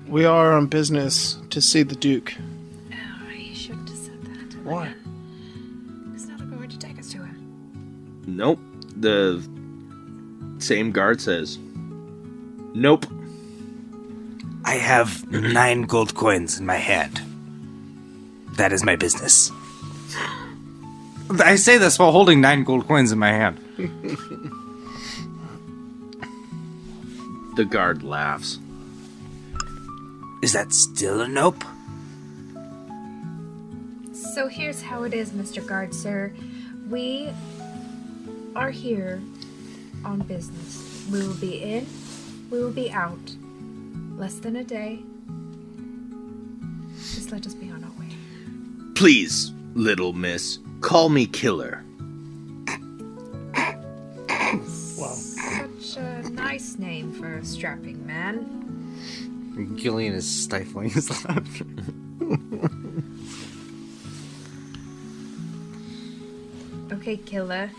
we are on business to see the Duke. Oh, you shouldn't have said that. Why? It's not going to take us to him. Nope. The same guard says, nope. I have 9 gold coins in my hand. That is my business. I say this while holding 9 gold coins in my hand. The guard laughs. Is that still a nope? So here's how it is, Mr. Guard, sir. We are here on business. We will be in, we will be out. Less than a day. Just let us be on our way. Please, little miss, call me Killer. Wow. Such a nice name for a strapping man. Gilleon is stifling his laughter. Okay, Killer.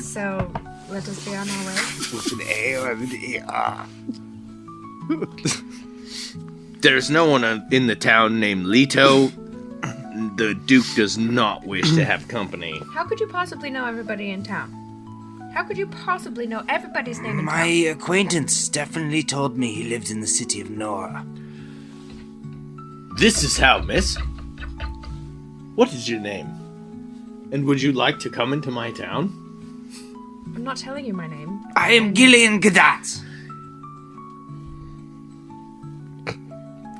So, let us be on our way. With an A or an E. There's no one in the town named Leto. The Duke does not wish to have company. How could you possibly know everybody in town? How could you possibly know everybody's name in My town? acquaintance definitely told me he lived in the city of Nora. This is how, miss. What is your name? And would you like to come into my town? I'm not telling you my name. I am Gilleon Gadat.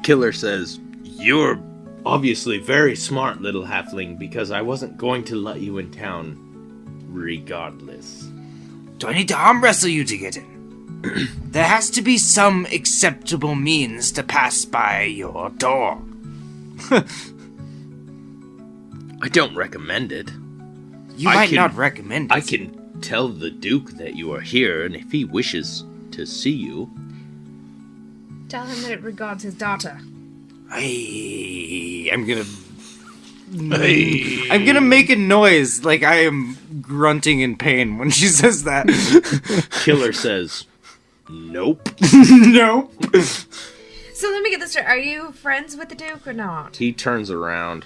Killer says, you're obviously very smart, little halfling, because I wasn't going to let you in town regardless. Do I need to arm wrestle you to get in? There has to be some acceptable means to pass by your door. I don't recommend it. You I might can- not recommend it. I can tell the Duke that you are here, and if he wishes to see you... Tell him that it regards his daughter. I'm gonna make a noise like I am grunting in pain when she says that. Killer says, nope. No. So let me get this straight. Are you friends with the Duke or not? He turns around,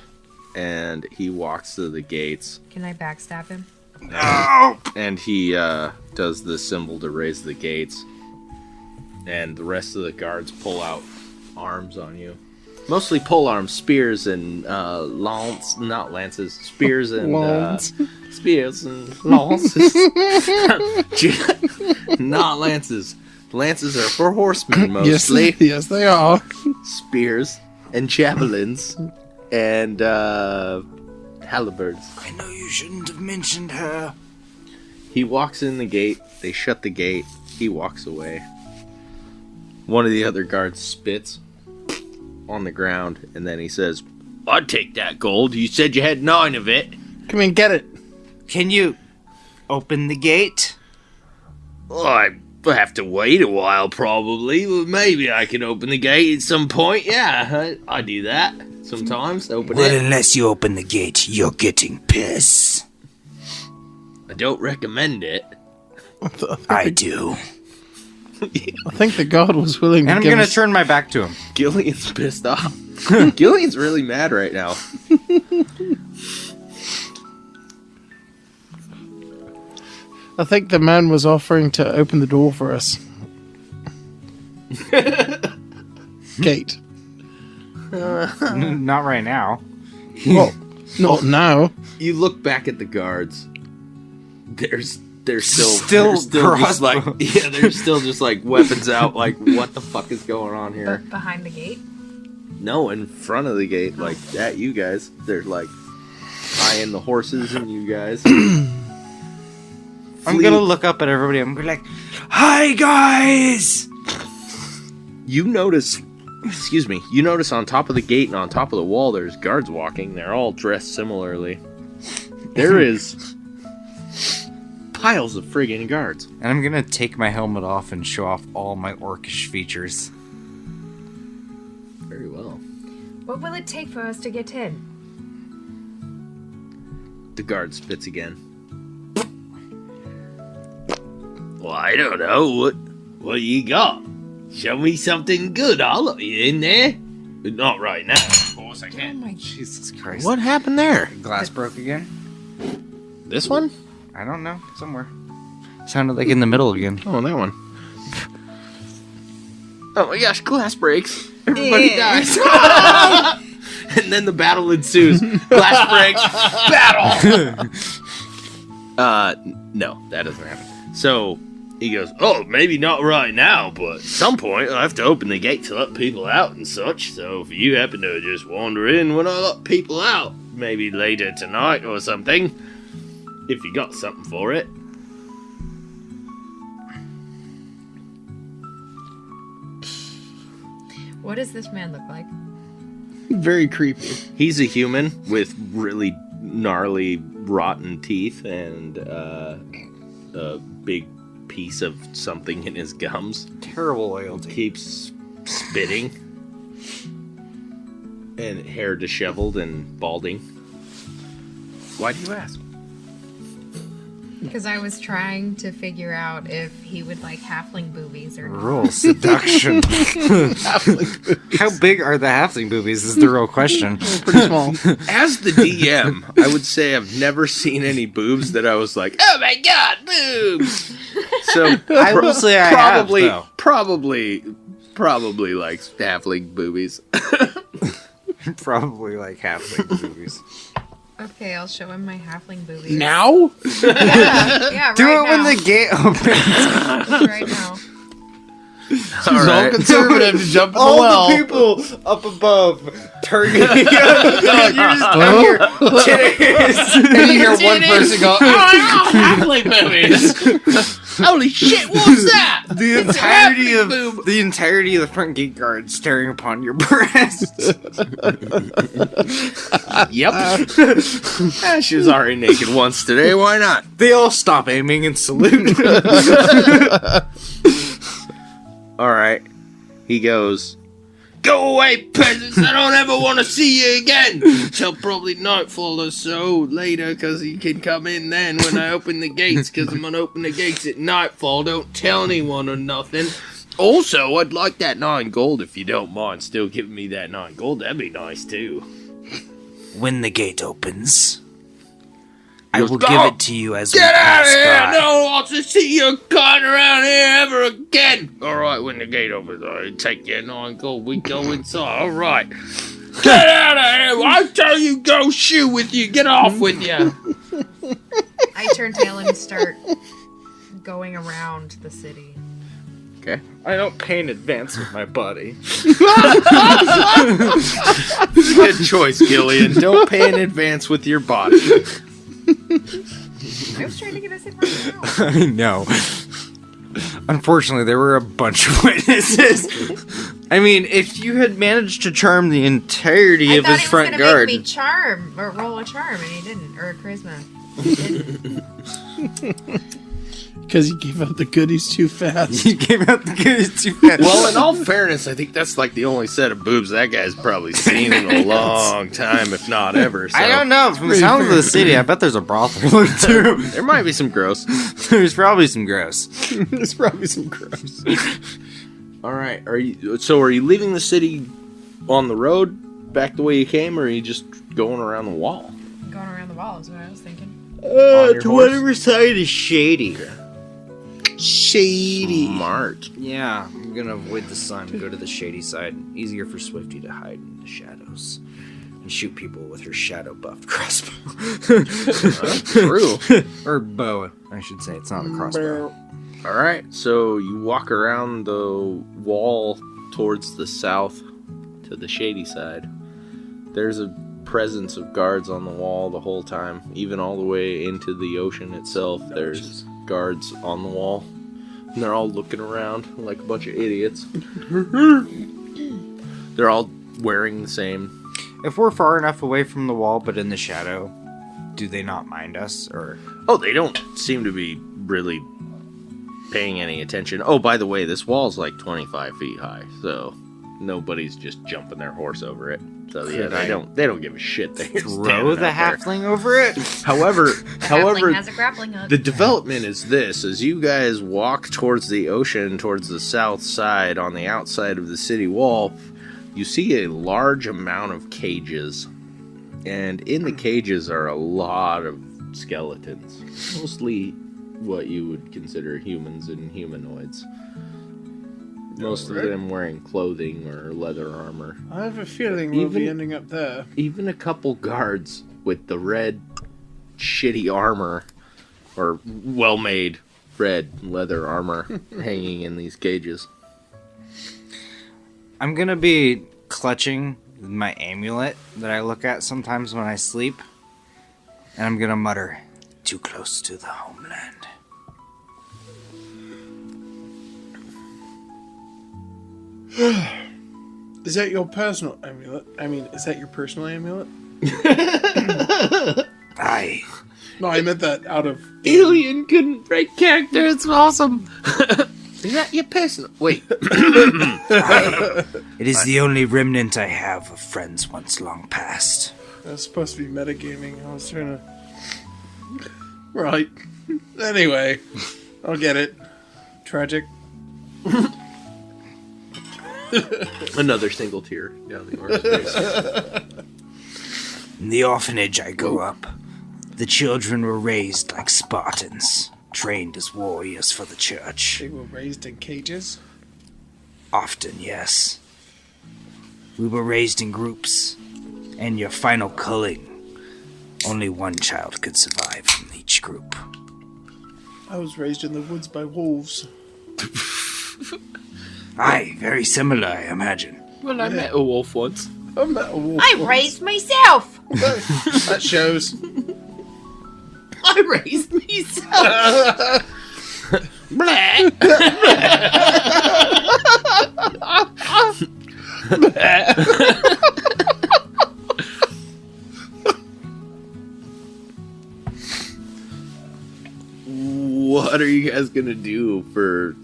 and he walks to the gates, Can I backstab him? and he does the symbol to raise the gates, and the rest of the guards pull out arms on you. Mostly pole arms, spears, and not lances, spears and spears and lances. Not lances. Lances are for horsemen mostly. Yes, they are. Spears and javelins and halberds. I know you shouldn't have mentioned her. He walks in the gate. They shut the gate. He walks away. One of the other guards spits on the ground, and then he says, "I'd take that gold. You said you had 9 of it." Come in, get it. Can you open the gate? Well, I have to wait a while, probably. Well, maybe I can open the gate at some point. Yeah, I do that sometimes. Open Well, it. unless you open the gate, you're getting piss. I don't recommend it. I do. I think the god was willing to And I'm give gonna us... turn my back to him. Gilleon's pissed off. Gilleon's really mad right now. I think the man was offering to open the door for us. Gate. Not right now. Well, not now. You look back at the guards. They're still just like, yeah, they're still just like weapons out. Like, what the fuck is going on here? Behind the gate? No, in front of the gate, like at you guys. They're like eyeing the horses and you guys. I'm gonna look up at everybody. I'm gonna be like, "Hi guys!" You notice on top of the gate and on top of the wall there's guards walking. They're all dressed similarly. There is piles of friggin' guards. And I'm gonna take my helmet off and show off all my orcish features. Very well. What will it take for us to get in? The guard spits again. Well, I don't know. What you got? Show me something good. I'll let you in there. But not right now. Of course I Oh can. my Jesus Christ. What happened there? Glass broke again? This one? I don't know. Somewhere. Sounded like in the middle again. Oh, that one. Oh my gosh, glass breaks. Everybody dies. And then the battle ensues. Glass breaks. Battle! No, that doesn't happen. So, he goes, "Oh, maybe not right now, but at some point I'll have to open the gate to let people out and such. So if you happen to just wander in when I let people out, maybe later tonight or something, if you got something for it." What does this man look like? Very creepy. He's a human with really gnarly, rotten teeth and a big piece of something in his gums. Terrible loyalty. Keeps spitting. And hair disheveled and balding. Why do you ask? Because I was trying to figure out if he would like halfling boobies or not. Roll seduction. How big are the halfling boobies is the real question. Pretty small. As the DM, I would say I've never seen any boobs that I was like, "Oh my god, boobs!" So I will say I have, probably though. probably like halfling boobies. Probably like halfling boobies. Okay, I'll show him my halfling boobies. Now? Yeah, Do right it when now. the gate opens. Right now. She's all conservative to jump in the All well. the people up above turning. You're just down here. And you hear one person go, "Oh, halfling movies!" Holy shit, what's that? The entirety of the front gate guard staring upon your breast. Yep. She was already naked once today, why not? They all stop aiming and salute. Alright. He goes, "Go away, peasants! I don't ever want to see you again! Till probably nightfall or so later, because you can come in then when I open the gates, because I'm going to open the gates at nightfall. Don't tell anyone or nothing. Also, I'd like that 9 gold if you don't mind still giving me that 9 gold. That'd be nice, too." When the gate opens, I Goes, will "Go! give it to you as we Get out pass of here! by." I don't want to see you kind around here ever again! Alright, when the gate opens, I take your 9 gold. We go inside. Alright. Get out of here! I tell you, go shoot with you. Get off with you. I turn tail and start going around the city. Okay. I don't pay in advance with my body. Good choice, Gilleon. Don't pay in advance with your body. I was trying to get us in right now. I know. Unfortunately, there were a bunch of witnesses. I mean, if you had managed to charm the entirety of his front I thought he was guard, make me charm or roll a charm, and he didn't, or a charisma. He didn't. Because he gave out the goodies too fast. he gave out the goodies too fast. Well, in all fairness, I think that's like the only set of boobs that guy's probably seen in a long time, if not ever. So. I don't know. From the sounds of the city, I bet there's a brothel or two. There might be some gross. There's probably some gross. There's probably some gross. All right. Are you leaving the city on the road back the way you came, or are you just going around the wall? Going around the wall is what I was thinking. To whatever side is shady. Shady. Smart. Yeah, I'm gonna avoid the sun, go to the shady side. Easier for Swifty to hide in the shadows and shoot people with her shadow-buffed crossbow. True. Or bow, I should say. It's not a crossbow. All right. So you walk around the wall towards the south to the shady side. There's a presence of guards on the wall the whole time, even all the way into the ocean itself. There's guards on the wall, and they're all looking around like a bunch of idiots. They're all wearing the same. If we're far enough away from the wall but in the shadow, do they not mind us? Or Oh, they don't seem to be really paying any attention. Oh, by the way, this wall's like 25 feet high, so nobody's just jumping their horse over it. So yeah, they don't give a shit. They throw the halfling over it? However, Halfling has a grappling hook. the development is this: as you guys walk towards the ocean, towards the south side, on the outside of the city wall, you see a large amount of cages, and in the cages are a lot of skeletons, mostly what you would consider humans and humanoids. Most of them wearing clothing or leather armor. I have a feeling we'll be ending up there. Even a couple guards with the red, shitty armor, or well-made red leather armor, hanging in these cages. I'm gonna be clutching my amulet that I look at sometimes when I sleep, and I'm gonna mutter, "Too close to the homeland." Is that your personal amulet? I mean, is that your personal amulet? Aye. No, I meant that out of... Gilleon couldn't break character. It's awesome. Is that your personal? Wait. It is the only remnant I have of friends once long past. That's supposed to be metagaming. I was trying to... Right. Anyway, I'll get it. Tragic. Another single tear down the orc's face. In the orphanage I grew up, the children were raised like Spartans, trained as warriors for the church. They were raised in cages? Often, yes. We were raised in groups, and your final culling, only one child could survive from each group. I was raised in the woods by wolves. Aye, very similar, I imagine. Well, I met a wolf once. I met a wolf. I raised myself. That shows. I raised myself. What are you guys gonna do for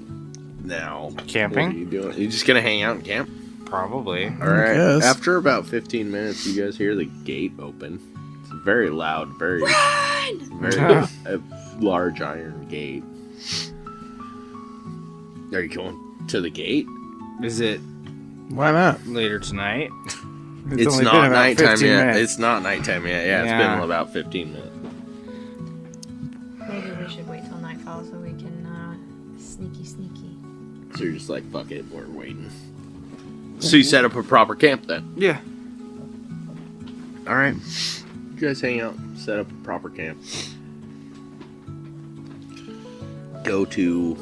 now? Camping? What are you doing? You just gonna hang out and camp? Probably. All right. guess. After about 15 minutes, you guys hear the gate open. It's very loud, very a large iron gate. Are you going to the gate? Is it Why not? later tonight? It's only not been about nighttime 15 yet. minutes. It's not nighttime yet. Yeah, it's Yeah. been about 15 minutes. Maybe we should wait till nightfall so we can sneaky. So you're just like, fuck it, we're waiting. So you set up a proper camp then? Yeah. All right. You guys hang out, set up a proper camp. Go to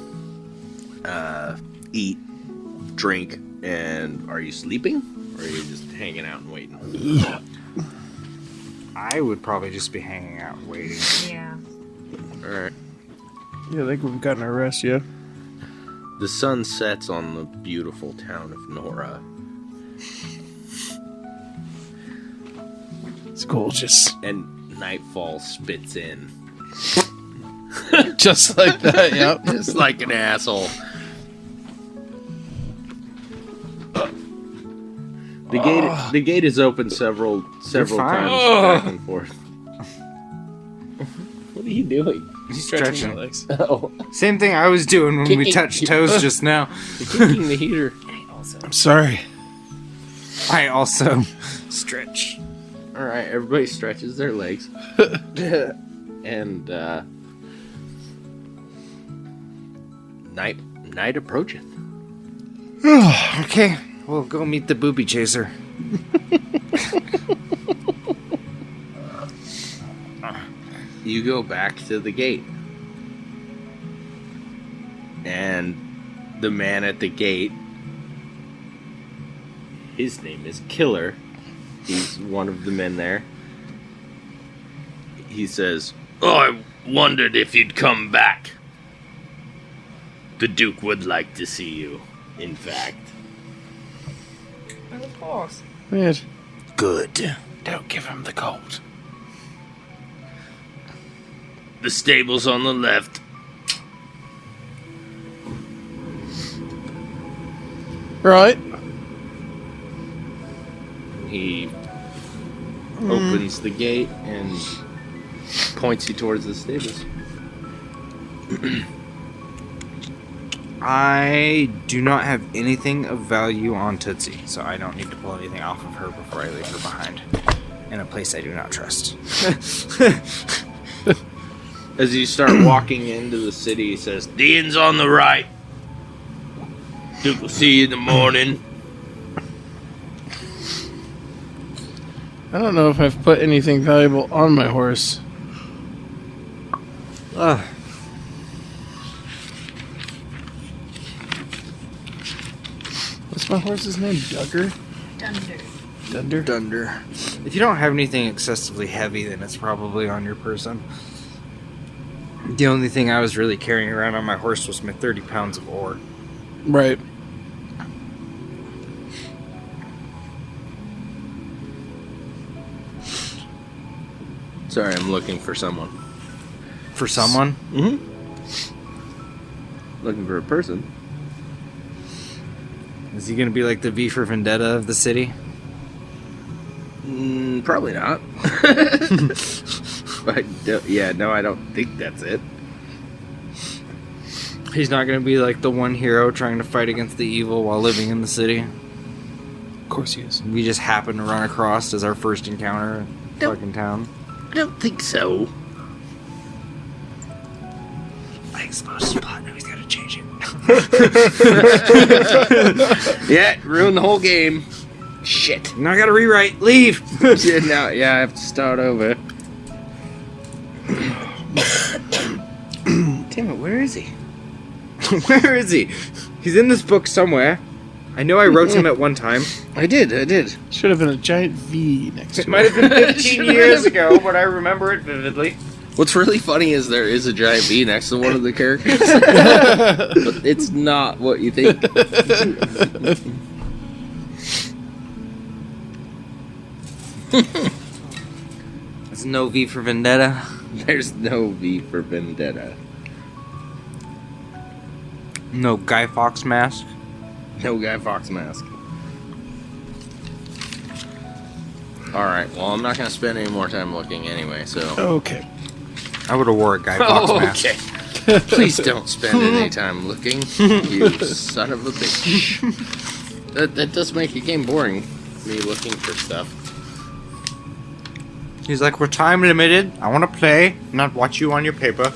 eat, drink, and are you sleeping? Or are you just hanging out and waiting? I would probably just be hanging out waiting. Yeah. All right. Yeah, I think we've gotten our rest yet. The sun sets on the beautiful town of Nora. It's gorgeous. And nightfall spits in. Just like that, yep. Just like an asshole. The gate is open several times back and forth. What are you doing? He's Stretching stretching. my legs. Oh, Same thing I was doing when we Kicking- touched toes just now. you're kicking the heater. I'm sorry. I also stretch. All right, everybody stretches their legs, and night approacheth. Okay, we'll go meet the booby chaser. You go back to the gate, and the man at the gate, his name is Killer. He's one of the men there. He says, "Oh, I wondered if you'd come back. The Duke would like to see you, in fact." Well, of course. Weird. Good. Don't give him the cold. The stable's on the left. Right. He opens the gate and points you towards the stables. I do not have anything of value on Tootsie, so I don't need to pull anything off of her before I leave her behind in a place I do not trust. As you start walking into the city, he says, "The inn's on the right. Duke will see you in the morning." I don't know if I've put anything valuable on my horse. What's my horse's name? Duggar? Dunder. Dunder? If you don't have anything excessively heavy, then it's probably on your person. The only thing I was really carrying around on my horse was my 30 pounds of ore. Right. Sorry, I'm looking for someone. For someone? Mm-hmm. Looking for a person. Is he going to be like the V for Vendetta of the city? Probably not. But I don't think that's it. He's not going to be like the one hero trying to fight against the evil while living in the city. Of course he is. We just happen to run across as our first encounter in fucking town. I don't think so. I exposed his plot, now he's got to change it. Yeah, ruined the whole game. Shit. Now I got to rewrite. Leave! I have to start over. Damn it, where is he? Where is he? He's in this book somewhere. I know I wrote him at one time. I did. Should have been a giant V next to It might have been 15 years ago, but I remember it vividly. What's really funny is there is a giant V next to one of the characters. But it's not what you think. There's no V for Vendetta. There's no V for Vendetta. No Guy Fawkes mask. No Guy Fawkes mask. Alright, well, I'm not going to spend any more time looking anyway, so... Okay. I would have wore a Guy Fawkes mask. okay. Please don't spend any time looking, you son of a bitch. That does make the game boring, me looking for stuff. He's like, we're time limited. I want to play, not watch you on your paper.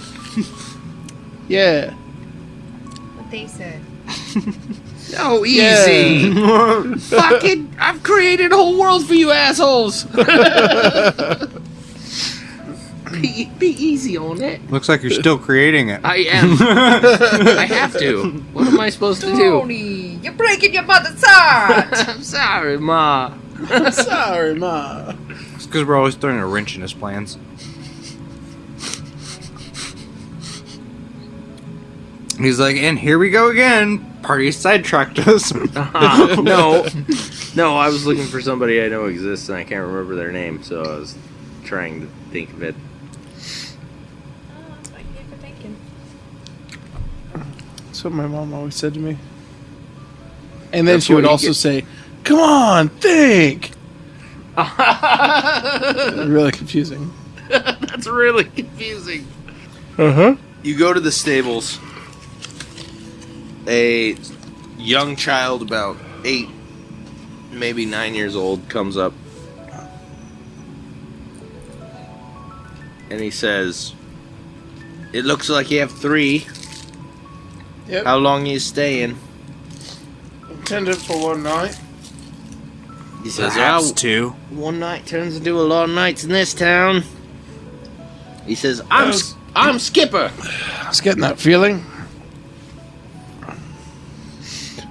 Yeah. What they said. No, easy! Fucking, I've created a whole world for you assholes! Be easy on it. Looks like you're still creating it. I am. I have to. What am I supposed to do? Tony, you're breaking your mother's heart! I'm sorry, Ma. Sorry, Ma. It's because we're always throwing a wrench in his plans. He's like, and here we go again. Party sidetracked us. No, I was looking for somebody I know exists, and I can't remember their name, so I was trying to think of it. That's what you're thinking. That's what my mom always said to me. And then That's she would what you also get- say, "Come on, think." Really confusing. That's really confusing. Uh-huh. You go to the stables. A young child, about 8, maybe 9 years old, comes up. And he says, "It looks like you have 3. Yep. How long are you staying?" Intended for one night. He says, Perhaps "Oh, 2. one night turns into a lot of nights in this town." He says, I'm Skipper." I was getting that feeling.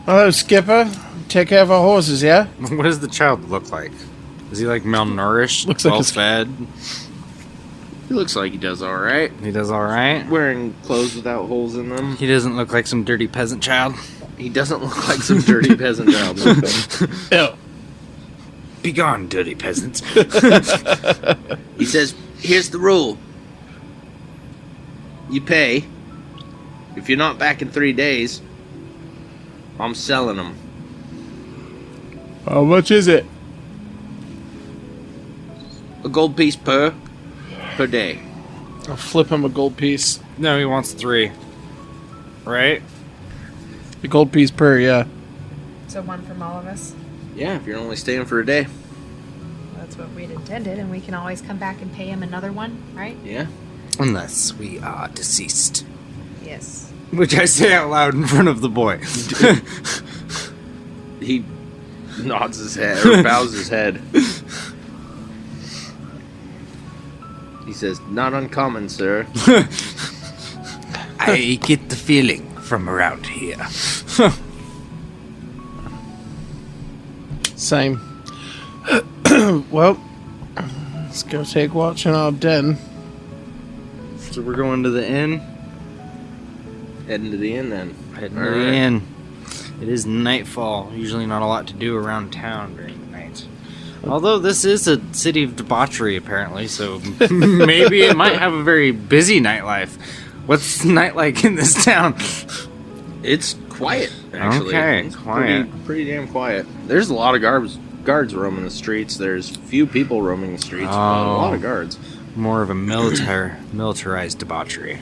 Hello, Skipper. Take care of our horses, yeah? What does the child look like? Is he like malnourished? Looks like well a- fed? He looks like he does all right. He does all right. Wearing clothes without holes in them. He doesn't look like some dirty peasant child. He doesn't look like some dirty peasant child. Ew. Begone, dirty peasants. He says, "Here's the rule. You pay. If you're not back in 3 days, I'm selling them. How much is it? A gold piece per day." I'll flip him a gold piece. No, he wants 3. Right? A gold piece per, yeah. So one from all of us. Yeah, if you're only staying for a day. That's what we'd intended, and we can always come back and pay him another one, right? Yeah. Unless we are deceased. Yes. Which I say out loud in front of the boy. He nods his head, or bows his head. He says, "Not uncommon, sir." I get the feeling from around here. Same. Well, let's go take watch in our den. So we're going to the inn. Heading to the inn then. Heading All to the right. inn. It is nightfall. Usually not a lot to do around town during the night. Although this is a city of debauchery, apparently, so maybe it might have a very busy nightlife. What's the night like in this town? It's quiet, actually. Okay, It's quiet. Pretty damn quiet. There's a lot of guards roaming the streets. There's few people roaming the streets, but a lot of guards. More of a militarized debauchery.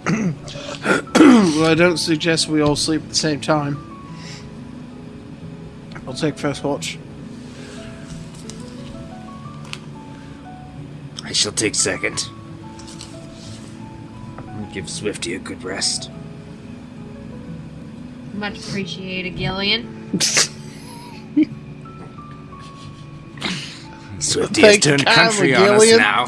Well, I don't suggest we all sleep at the same time. I'll take first watch. I shall take second. Give Swifty a good rest. Much appreciated, Gilleon. Swifty has Thank turned God, country on us Gilleon. now.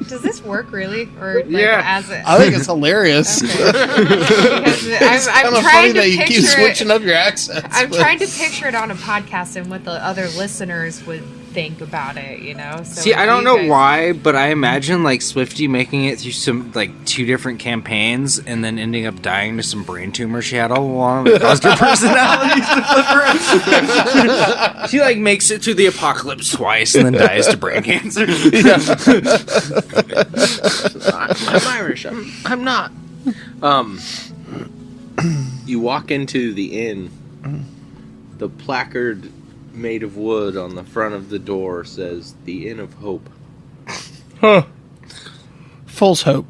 Does this work really, or like Yeah. as it? I think it's hilarious. Because It's I'm kind of funny trying to that you keep picture switching it. up your accents. I'm but- trying to picture it on a podcast and what the other listeners would think about it. You know. So See, if I don't you know guys- why, but I imagine like Swifty making it through some like 2 different campaigns and then ending up dying to some brain tumor she had all along that caused her personalities to flip around. She like makes it through the apocalypse twice and then dies to brain cancer. I'm Irish. I'm not. You walk into the inn. The placard made of wood on the front of the door says "The Inn of Hope." Huh. False hope.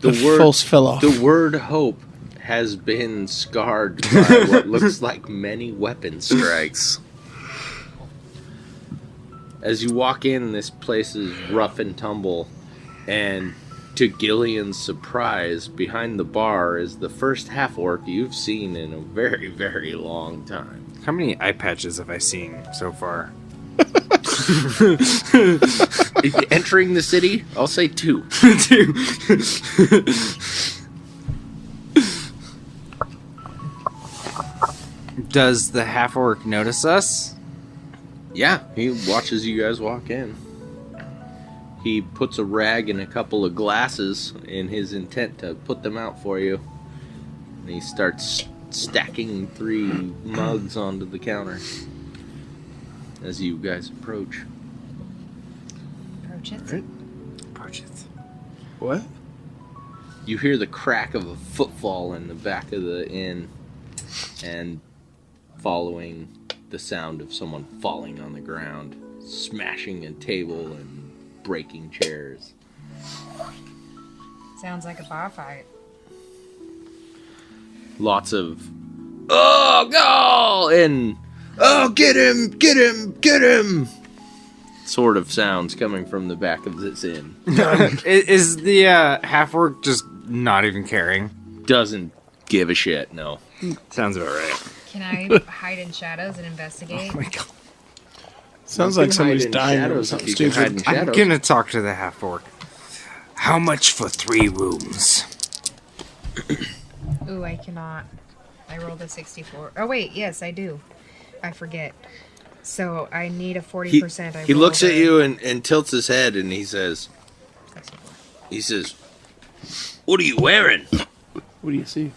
The word false fell off. The word "hope" has been scarred by what looks like many weapon strikes. As you walk in, this place is rough and tumble, and to Gilleon's surprise, behind the bar is the first half-orc you've seen in a very, very long time. How many eye patches have I seen so far? If you're entering the city, I'll say 2. Does the half orc notice us? Yeah, he watches you guys walk in. He puts a rag and a couple of glasses in his intent to put them out for you. And he starts stacking 3 mugs onto the counter as you guys approach. Approach it. Right. Approach it. What? You hear the crack of a footfall in the back of the inn, and following the sound of someone falling on the ground, smashing a table and breaking chairs. Sounds like a bar fight. Lots of "Oh, go!" and "Oh, get him, get him, get him!" sort of sounds coming from the back of this inn. Is the half-orc just not even caring? Doesn't give a shit, no. Sounds about right. Can I hide in shadows and investigate? Oh my god. Sounds You like can somebody's hide in dying or shadows something if you can hide in stupid. I'm shadows. gonna talk to the half-orc. How much for 3 rooms? Ooh, I cannot. I rolled a 64. Oh, wait, yes, I do. I forget. So I need a 40%. He looks at you and tilts his head and he says, 64. "What are you wearing?" What do you see?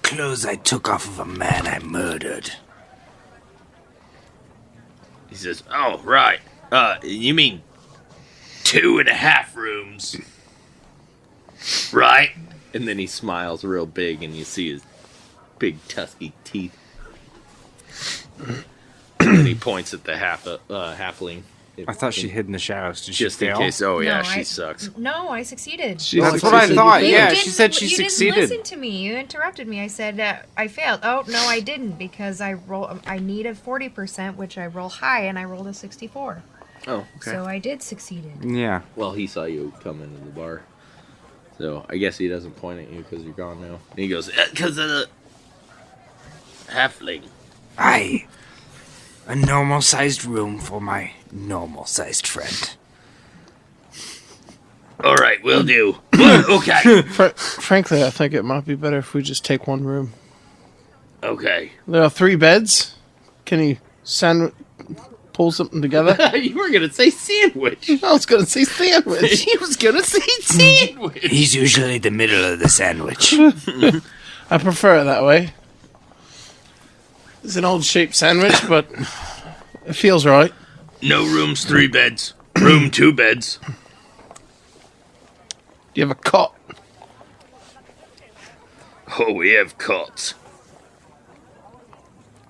Clothes I took off of a man I murdered. He says, "Oh, right. You mean 2.5 rooms, right?" And then he smiles real big, and you see his big tusky teeth. And then he points at the halfling. I thought she hid in the shadows. Did she Just in fail? case. Oh yeah, No, she I- sucks. No, I succeeded. That's what I thought. Yeah, she said she You succeeded. didn't listen to me. You interrupted me. I said I failed. Oh no, I didn't because I need a 40%, which I roll high, and I rolled a 64. Oh, okay. So I did succeeded. Yeah. Well, he saw you come into the bar, so I guess he doesn't point at you because you're gone now. And he goes, "Because of the halfling." Aye. A normal-sized room for my normal-sized friend. All right, will do. Okay. Frankly, I think it might be better if we just take one room. Okay. There are 3 beds. Can you pull something together? You were gonna say sandwich. I was going to say sandwich. He was gonna say sandwich. He's usually the middle of the sandwich. I prefer it that way. It's an old shaped sandwich, but it feels right. No rooms, 3 beds. Room, 2 beds. Do you have a cot? Oh, we have cots.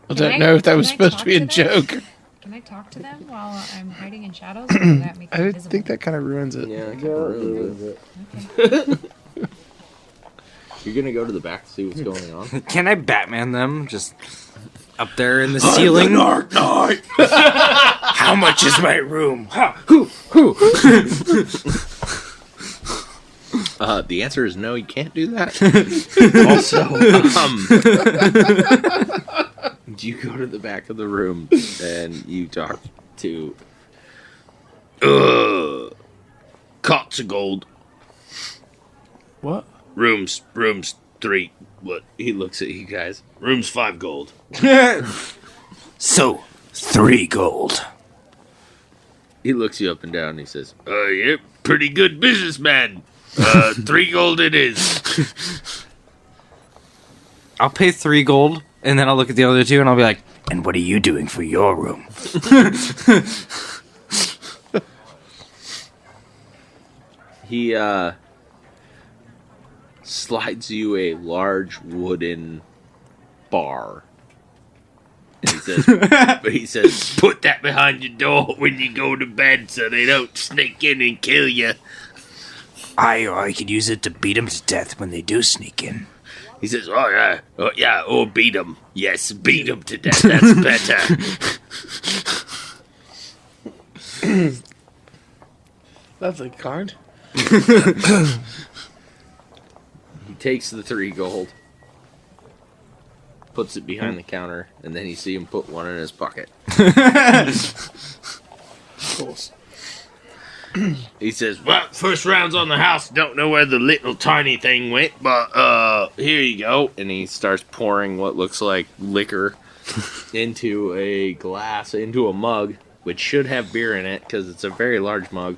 I don't know if that was can I supposed to be a talk to them? joke. Can I talk to them while I'm hiding in shadows? Or will that make I me don't visible? think that kind of ruins it. Yeah, it ruins it. You're gonna go to the back to see what's going on? Can I Batman them? Just up there in the ceiling? Dark Knight. How much is my room? The answer is no, you can't do that. Also, you go to the back of the room and you talk to cots of gold. What? Rooms 3. What? He looks at you guys. Rooms 5 gold. So, 3 gold. He looks you up and down and he says, "You're pretty good businessman. 3 gold it is." I'll pay 3 gold, and then I'll look at the other 2, and I'll be like, And what are you doing for your room? He slides you a large wooden bar. And he says, "Put that behind your door when you go to bed so they don't sneak in and kill you." I could use it to beat them to death when they do sneak in. He says, "Oh yeah, or beat them. Yes, beat them to death. That's better." Lovely card. He takes the 3 gold, puts it behind the counter, and then you see him put one in his pocket. Of course. He says, "Well, first round's on the house. Don't know where the little tiny thing went, but here you go." And he starts pouring what looks like liquor into a glass, into a mug which should have beer in it because it's a very large mug.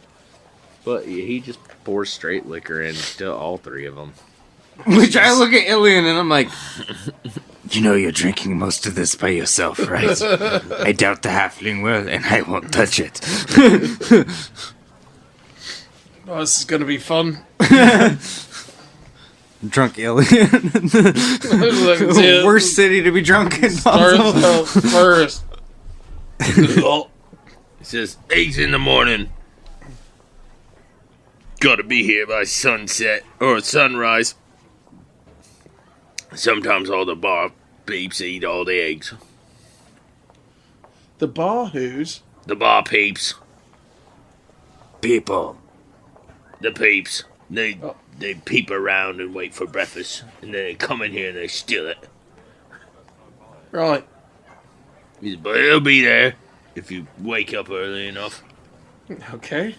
But he just pours straight liquor into all three of them. Which I look at Gilleon and I'm like, you know you're drinking most of this by yourself, right? I doubt the halfling will, and I won't touch it. Oh, this is going to be fun. Drunk Gilleon. Worst city to be drunk in. First. It says 8 in the morning. Gotta be here by sunset or sunrise. Sometimes all the bar peeps eat all the eggs. The bar who's? The bar peeps. People. The peeps. They peep around and wait for breakfast. And then they come in here and they steal it. Right. But it'll be there if you wake up early enough. Okay.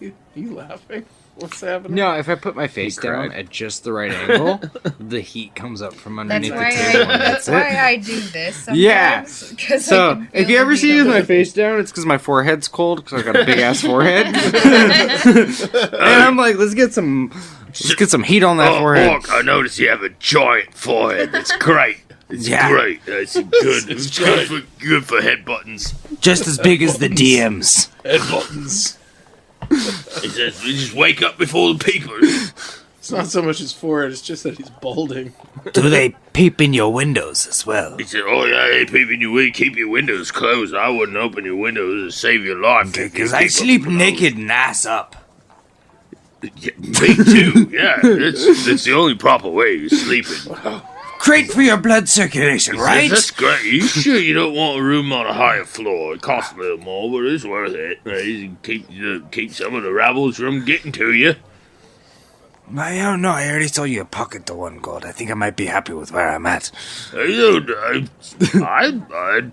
Are you laughing? What's happening? No, if I put my face down at just the right angle, the heat comes up from underneath the table. That's why I do this sometimes. Yeah. 'Cause So, I can if feel you the ever heat see on my my face down, it's because my forehead's cold, because I got a big-ass forehead. And I'm like, let's get some heat on that forehead. Orc, I notice you have a giant forehead. That's great. It's great. It's good. It's good for head buttons. Just as big as the DMs. Head buttons. He says, you just wake up before the peepers. It's not so much his forehead, it's just that he's balding. Do they peep in your windows as well? He said, oh yeah, they peep in your window. Keep your windows closed. I wouldn't open your windows to save your life. Because I sleep naked and ass up. Yeah, me too. Yeah, that's the only proper way you're sleeping. Great for your blood circulation, right? That's great. You sure you don't want a room on a higher floor? It costs a little more, but it's worth it. Right? Keep some of the ravels from getting to you. I don't know. I already told you to pocket the 1 gold. I think I might be happy with where I'm at. I'd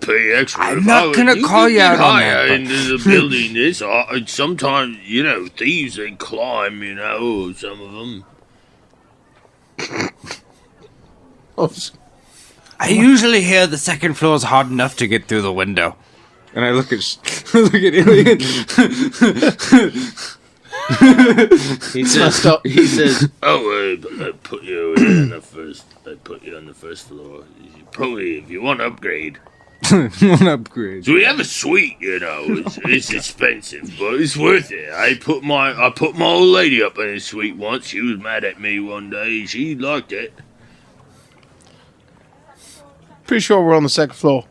pay extra. I'm not gonna call you out on that, but- into the building. Sometimes, thieves, they climb, some of them. I usually hear the 2nd floor is hard enough to get through the window. And I look at Alien. He says, "Oh, I put you in the first. I put you on the first floor. Probably if you want to upgrade." One upgrade. So we have a suite, It's expensive, but it's worth it. I put my old lady up in a suite once. She was mad at me one day. She liked it. Pretty sure we're on the 2nd floor.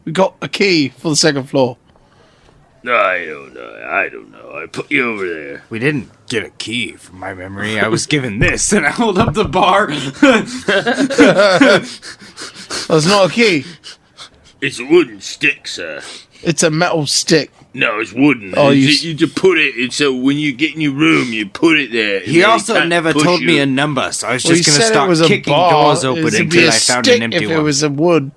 We got a key for the 2nd floor. I don't know. I put you over there. We didn't get a key from my memory. I was given this, and I hold up the bar. That's not a key. It's a wooden stick, sir. It's a metal stick. No, it's wooden. Oh, you just put it. So when you get in your room, you put it there. He also never told me a number, so I was just going to start kicking doors open until I found an empty if one. it was a wood.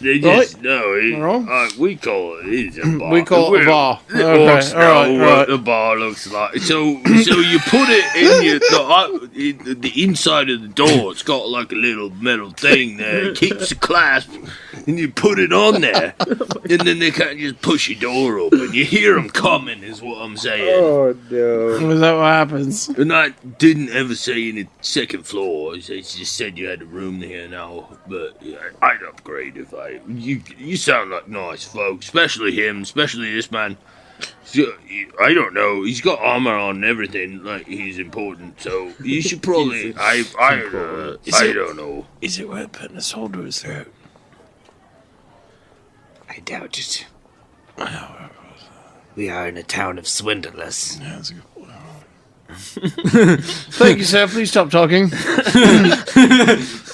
They just we call it a bar. We call it a bar. The Okay, orcs know alright. what a bar looks like. So you put it in the inside of the door. It's got like a little metal thing there. It keeps the clasp, and you put it on there, and then they can't just push your door open. You hear them coming, is what I'm saying. Oh no! Is that what happens? And I didn't ever say any 2nd floor. It just said you had a room here now. But yeah, I'd upgrade if you sound like nice folks, especially him, especially this man. So, I don't know. He's got armor on and everything. Like he's important. So you should probably. I don't know. Is it worth putting a sword to his throat? I doubt it. We are in a town of swindlers. Yeah, that's a good point. Thank you, sir. Please stop talking.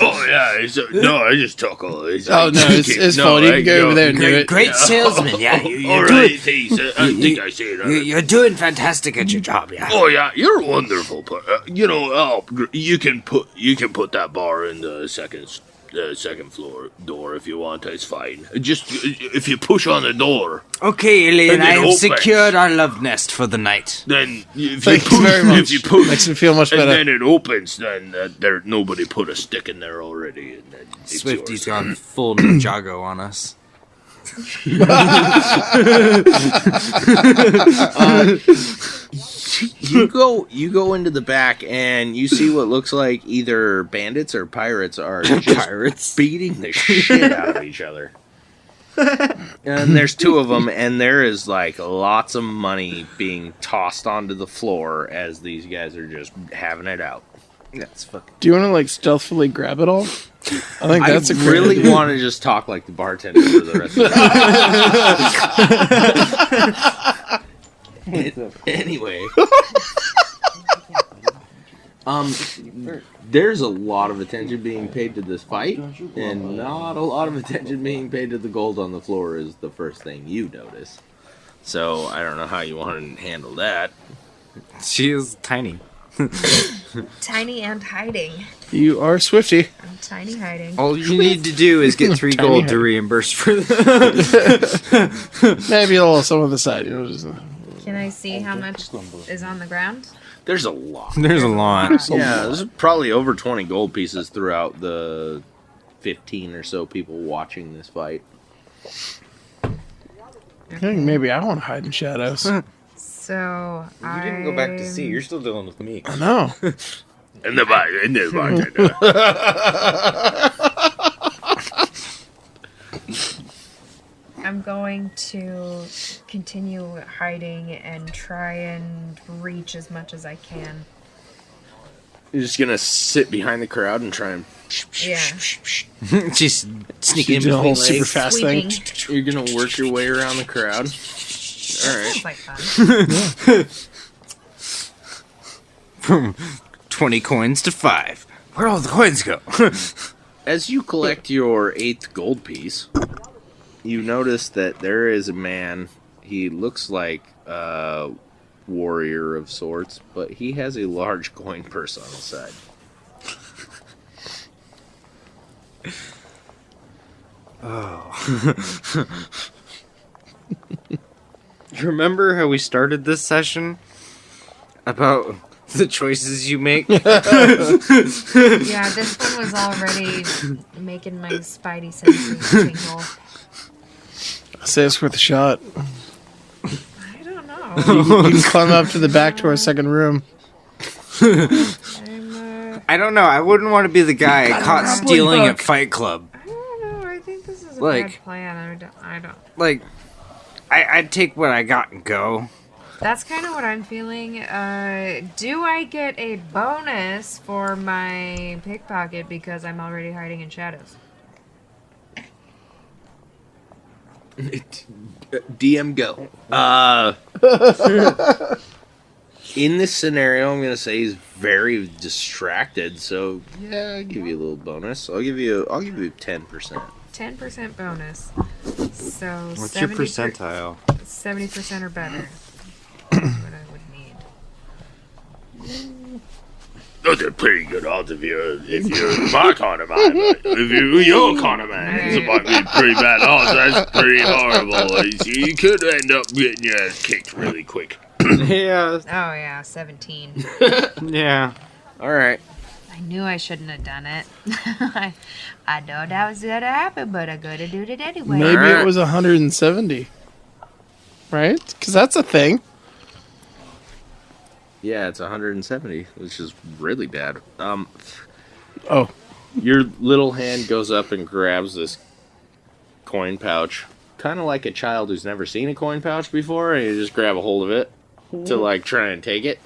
Oh yeah, I just talk all this. It's fine. You can go over there and do it. Great salesman, yeah. You're Alright, I think I say it. You're doing fantastic at your job, yeah. Oh yeah, you're wonderful. You can put that bar in the second floor door if you want. It's fine. Just if you push on the door. Okay, Gilleon, And I it have opens. secured our love nest for the night. Then if Thank you very much. if you push, Makes me feel much and better. then it opens. Then nobody put a stick in there already. And then it's Swifty's yours. gone full Ninjago on us. You go into the back and you see what looks like either bandits or pirates are just beating the shit out of each other. And there's two of them, and there is like lots of money being tossed onto the floor as these guys are just having it out. That's fucking. Do you want to like stealthily grab it all? I think that's a great really idea. want to just talk like the bartender for the rest of the night. Anyway, there's a lot of attention being paid to this fight, and not a lot of attention being paid to the gold on the floor is the first thing you notice. So I don't know how you want to handle that. She is tiny. Tiny and hiding. You are Swifty. I'm tiny hiding. All you need to do is get 3 Tiny gold head. to reimburse for that. Maybe a little some on the side. You know, just, Can I see how much is on the ground? There's a lot. There's a lot. Yeah, there's probably over 20 gold pieces throughout the 15 or so people watching this fight. I think maybe I want to hide in shadows. So You didn't go back to sea. You're still dealing with me. I know. And the bartender. I'm going to continue hiding and try and reach as much as I can. You're just gonna sit behind the crowd and try and. Yeah. She's sneaking in Doing a whole between super legs. fast Sweeping. thing. You're gonna work your way around the crowd. Alright. Sounds like fun. From 20 coins to 5. Where'd all the coins go? As you collect your 8th gold piece, you notice that there is a man. He looks like a warrior of sorts, but he has a large coin purse on his side. Remember how we started this session? About the choices you make? Yeah, this one was already making my spidey senses tingle. I say it's worth a shot. I don't know. You can climb up to the back to our second room. I don't know. I wouldn't want to be the guy caught grappling stealing hook. at Fight Club. I don't know. I think this is a Like- bad plan. I don't. Like, I'd take what I got and go. That's kind of what I'm feeling. Do I get a bonus for my pickpocket because I'm already hiding in shadows? DM go. In this scenario, I'm gonna say he's very distracted. So yeah, I'll give you a little bonus. I'll give you 10%. 10% bonus. So What's your 70 percentile? 70% or better. That's what I would need. Those are pretty good odds if you're my kind of man. But if you're your kind of man, it might be pretty bad odds. That's pretty horrible. You could end up getting your ass kicked really quick. Yeah. Oh yeah, 17. Yeah. All right. I knew I shouldn't have done it. I know that was gonna happen, but I'm gonna do it anyway. Maybe it was 170. Right? Because that's a thing. Yeah, it's 170, which is really bad. Oh. Your little hand goes up and grabs this coin pouch, kind of like a child who's never seen a coin pouch before, and you just grab a hold of it to like try and take it.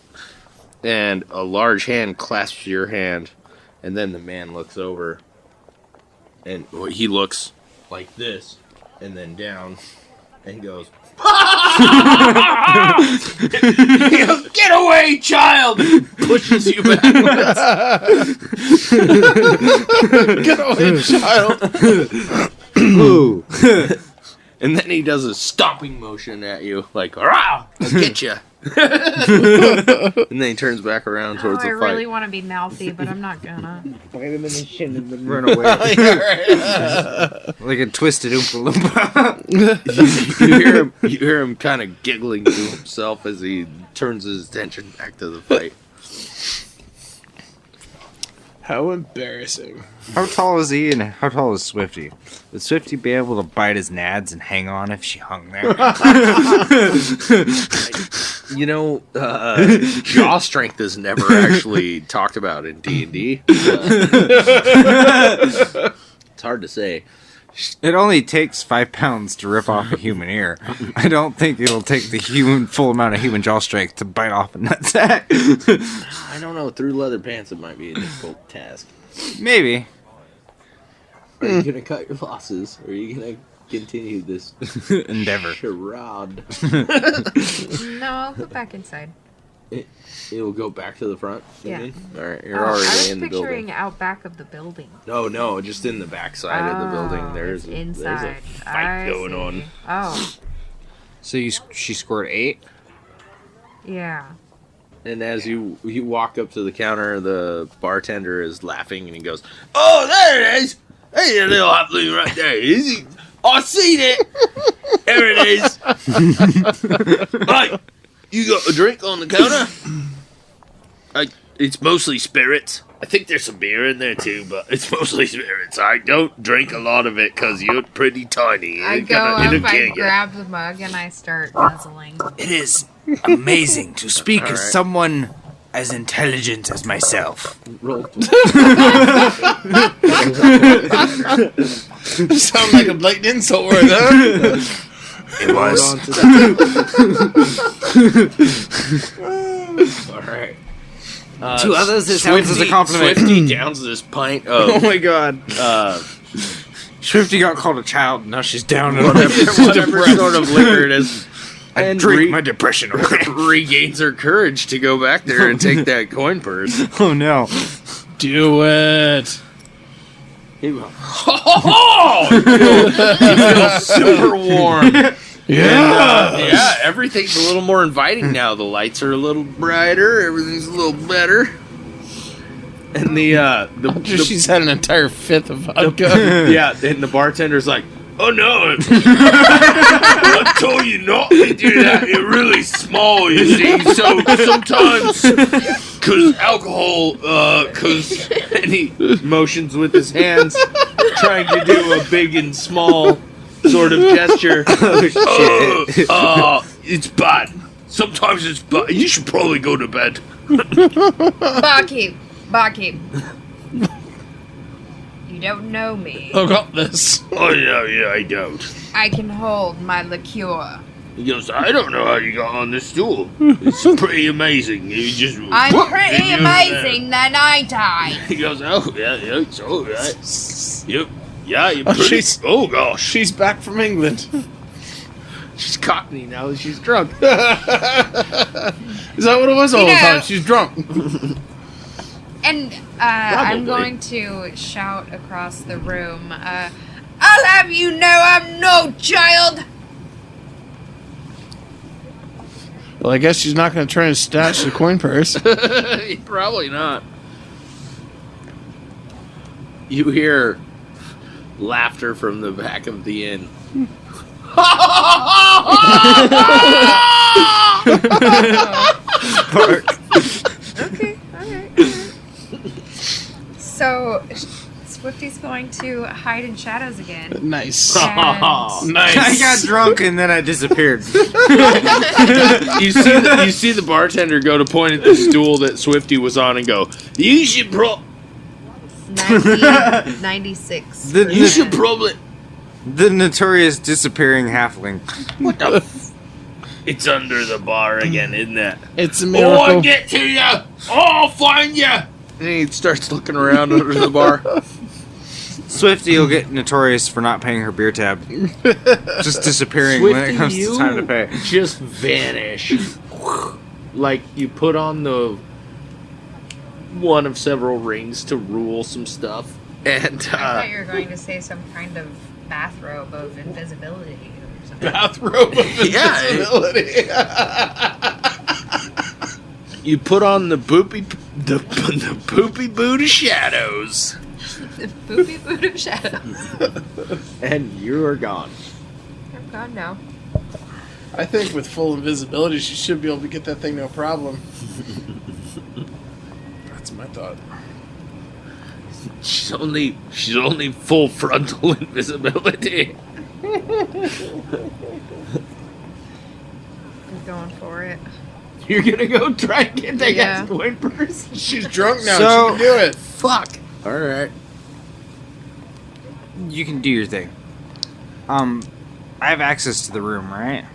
And a large hand clasps your hand, and then the man looks over, and he looks like this, and then down, and goes, he goes, "Get away, child!" Pushes you backwards. Get away, child. Ooh. And then he does a stomping motion at you, like, "Rah! I'll get you." And then he turns back around Oh, towards I the fight. really want to be mouthy, but I'm not gonna. Bite him in the shin and then run away. Like a twisted Oompa Loompa. You hear him kind of giggling to himself as he turns his attention back to the fight. How embarrassing. How tall is he and how tall is Swifty? Would Swifty be able to bite his nads and hang on if she hung there? You know, jaw strength is never actually talked about in D&D. It's hard to say. It only takes 5 pounds to rip off a human ear. I don't think it'll take the full amount of human jaw strength to bite off a nutsack. I don't know. Through leather pants, it might be a difficult task. Maybe. Are you going to cut your losses? Or are you going to continue this endeavor? Charade. No, I'll go back inside. It will go back to the front? Yeah. All right, you're I already was in the picturing building. out back of the building. No, just in the back side of the building. There's inside. a fight going on. Oh, So she scored 8? yeah. And as you walk up to the counter, the bartender is laughing and he goes, "Oh, there it is! Hey, a little halfling right there. I seen it. There it is. Right, you got a drink on the counter? It's mostly spirits. I think there's some beer in there too, but it's mostly spirits. I don't drink a lot of it because you're pretty tiny. I go up, I grab the mug, and I start guzzling. It is amazing to speak All of right. someone as intelligent as myself. Roll. Sound like a blatant insult word, huh? It was. All right. To others, it sounds as a compliment. Swifty downs this pint Oh of my god. Swifty got called a child, now she's down and whatever sort of liquor it is. I And drink my depression away. regains her courage to go back there and take that coin purse. Oh no. Do it. Oh! You feel super warm. Yeah. Yeah, everything's a little more inviting now. The lights are a little brighter. Everything's a little better. And After she's had an entire fifth of vodka. yeah, and the bartender's like, "Oh no, I told you not to do that. It's really small, you see. So sometimes, because alcohol, and he motions with his hands, trying to do a big and small sort of gesture. It's bad. Sometimes it's bad. You should probably go to bed." Barkeep. You don't know me. I got this. Oh, yeah, I don't. I can hold my liqueur. He goes, "I don't know how you got on this stool. It's pretty amazing. You just I'm whoop, pretty and you're amazing, then I die. there." He goes, "Oh, yeah, it's all right. Yep. Yeah, you're Oh, pretty. she's- Oh, gosh. She's back from England. She's Cockney now that she's drunk." Is that what it was all the know- time? She's drunk. And I'm Probably. going to shout across the room, I'll have you know I'm no child. Well, I guess she's not going to try and stash the coin purse. Probably not. You hear laughter from the back of the inn. Okay, alright. So, Swifty's going to hide in shadows again. Nice. And Nice. I got drunk and then I disappeared. You see the bartender go to point at the stool that Swifty was on and go, "You should 96. you should probably." The notorious disappearing halfling. What the? It's under the bar again, isn't it? It's a Oh, miracle. I'll get to you! Oh, I'll find you! And he starts looking around under the bar. Swifty will get notorious for not paying her beer tab. Just disappearing when it comes to time to pay. Just vanish. Like you put on the one of several rings to rule some stuff. And I thought you were going to say some kind of bathrobe of invisibility or something. Bathrobe of Yeah, invisibility. you put on the poopy boot of shadows. The poopy boot of shadows. And you are gone. I'm gone now. I think with full invisibility, she should be able to get that thing no problem. That's my thought. She's only full frontal invisibility. I'm going for it. You're gonna go try and get that Yeah. guy's coin purse? She's drunk now. So- She can do it. Fuck. Alright. You can do your thing. I have access to the room, right?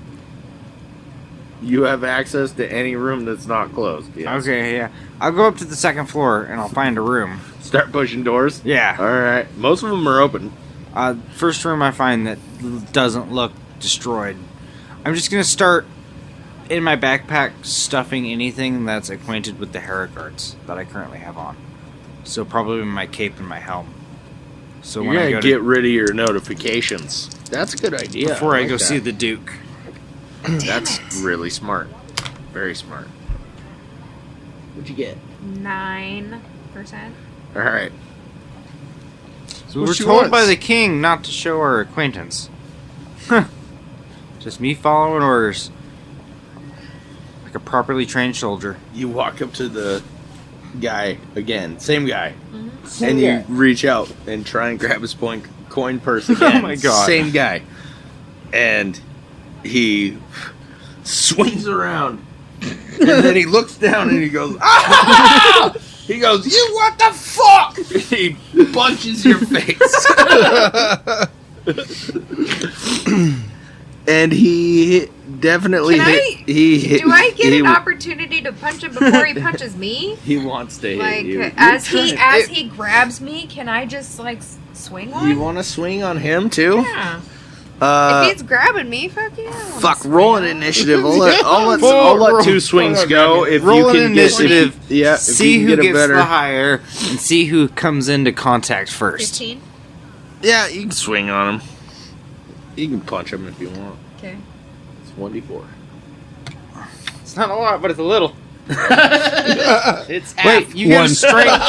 You have access to any room that's not closed. Yes. Okay, yeah. I'll go up to the second floor and I'll find a room. Start pushing doors? Yeah. Alright. Most of them are open. First room I find that doesn't look destroyed. I'm just gonna start in my backpack stuffing anything that's acquainted with the Hera guards that I currently have on. So probably my cape and my helm. So You're when I gonna go get rid of your notifications. That's a good idea. before I like go that. see the Duke. That's really smart. Very smart. What'd you get? 9%. Alright. So What we're she told by wants. the king not to show our acquaintance. Huh. Just me following orders. Like a properly trained soldier. You walk up to the guy again. Same guy. And you reach out and try and grab his coin purse again. Oh my God. Same guy. And he swings around. And then he looks down and he goes, ah! He goes, you what the fuck? He punches your face. And he definitely Can hit. Do I get an he, opportunity to punch him before he punches me? He wants to hit Like you. as he grabs me, can I just like swing on? You want to swing on him too? Yeah. If he's grabbing me, fuck yeah. I wanna Fuck, swing roll an on. initiative. I'll let two swings go if Roll you an can get initiative. yeah, if See you who can get a gets better. the higher and see who comes into contact first. 15. Yeah, you can swing on him. You can punch him if you want. Okay. It's 1d4. It's not a lot, but it's a little. It's half. Wait, you get a One. strength.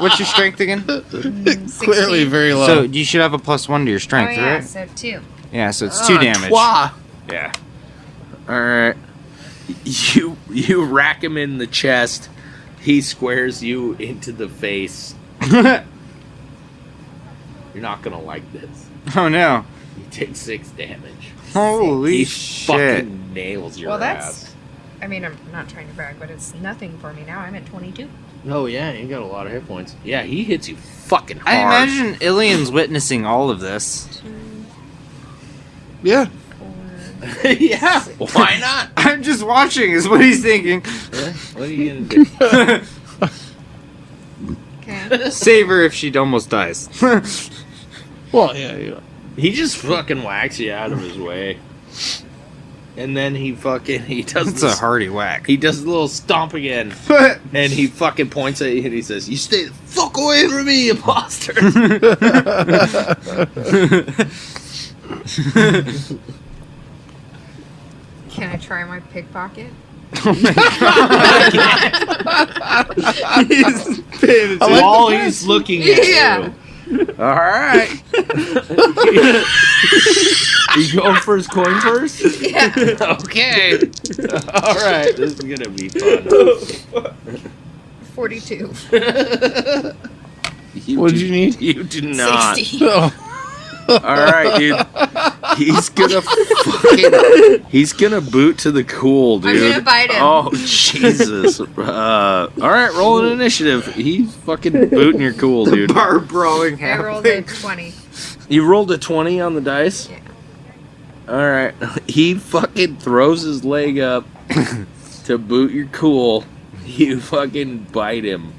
What's your strength again? 16. Clearly very low. So you should have a +1 to your Oh strength, yeah, right? so 2. Yeah, so it's 2 damage. Twa. Yeah. All right. You rack him in the chest. He squares you into the face. You're not gonna like this. Oh no. You take 6 damage. Holy He shit. fucking nails your Well, that's. ass. I mean, I'm not trying to brag, but it's nothing for me now. I'm at 22. Oh yeah, you got a lot of hit points. Yeah, he hits you fucking hard. I imagine Ilian's witnessing all of this. 2, Yeah. 4. yeah, why not? I'm just watching is what he's thinking. Yeah, what are you gonna do? Okay. Save her if she almost dies. Well, yeah. He just fucking whacks you out of his way, and then he does It's a this, hearty whack. he does a little stomp again, and he fucking points at you and he says, "You stay the fuck away from me, imposter." Can I try my pickpocket? He's paying attention. While he's looking at Yeah. you. All right. You going for his coin purse? Yeah. Okay. All right. This is gonna be fun. 42. What did you need? You do not. 60. Oh. All right, dude. He's gonna boot to the cool, dude. I'm gonna bite him. Oh Jesus! All right, roll an initiative. He's fucking booting your cool, dude. Bar brawling I rolled a halfling. 20. You rolled a 20 on the dice. Yeah. All right. He fucking throws his leg up to boot your cool. You fucking bite him.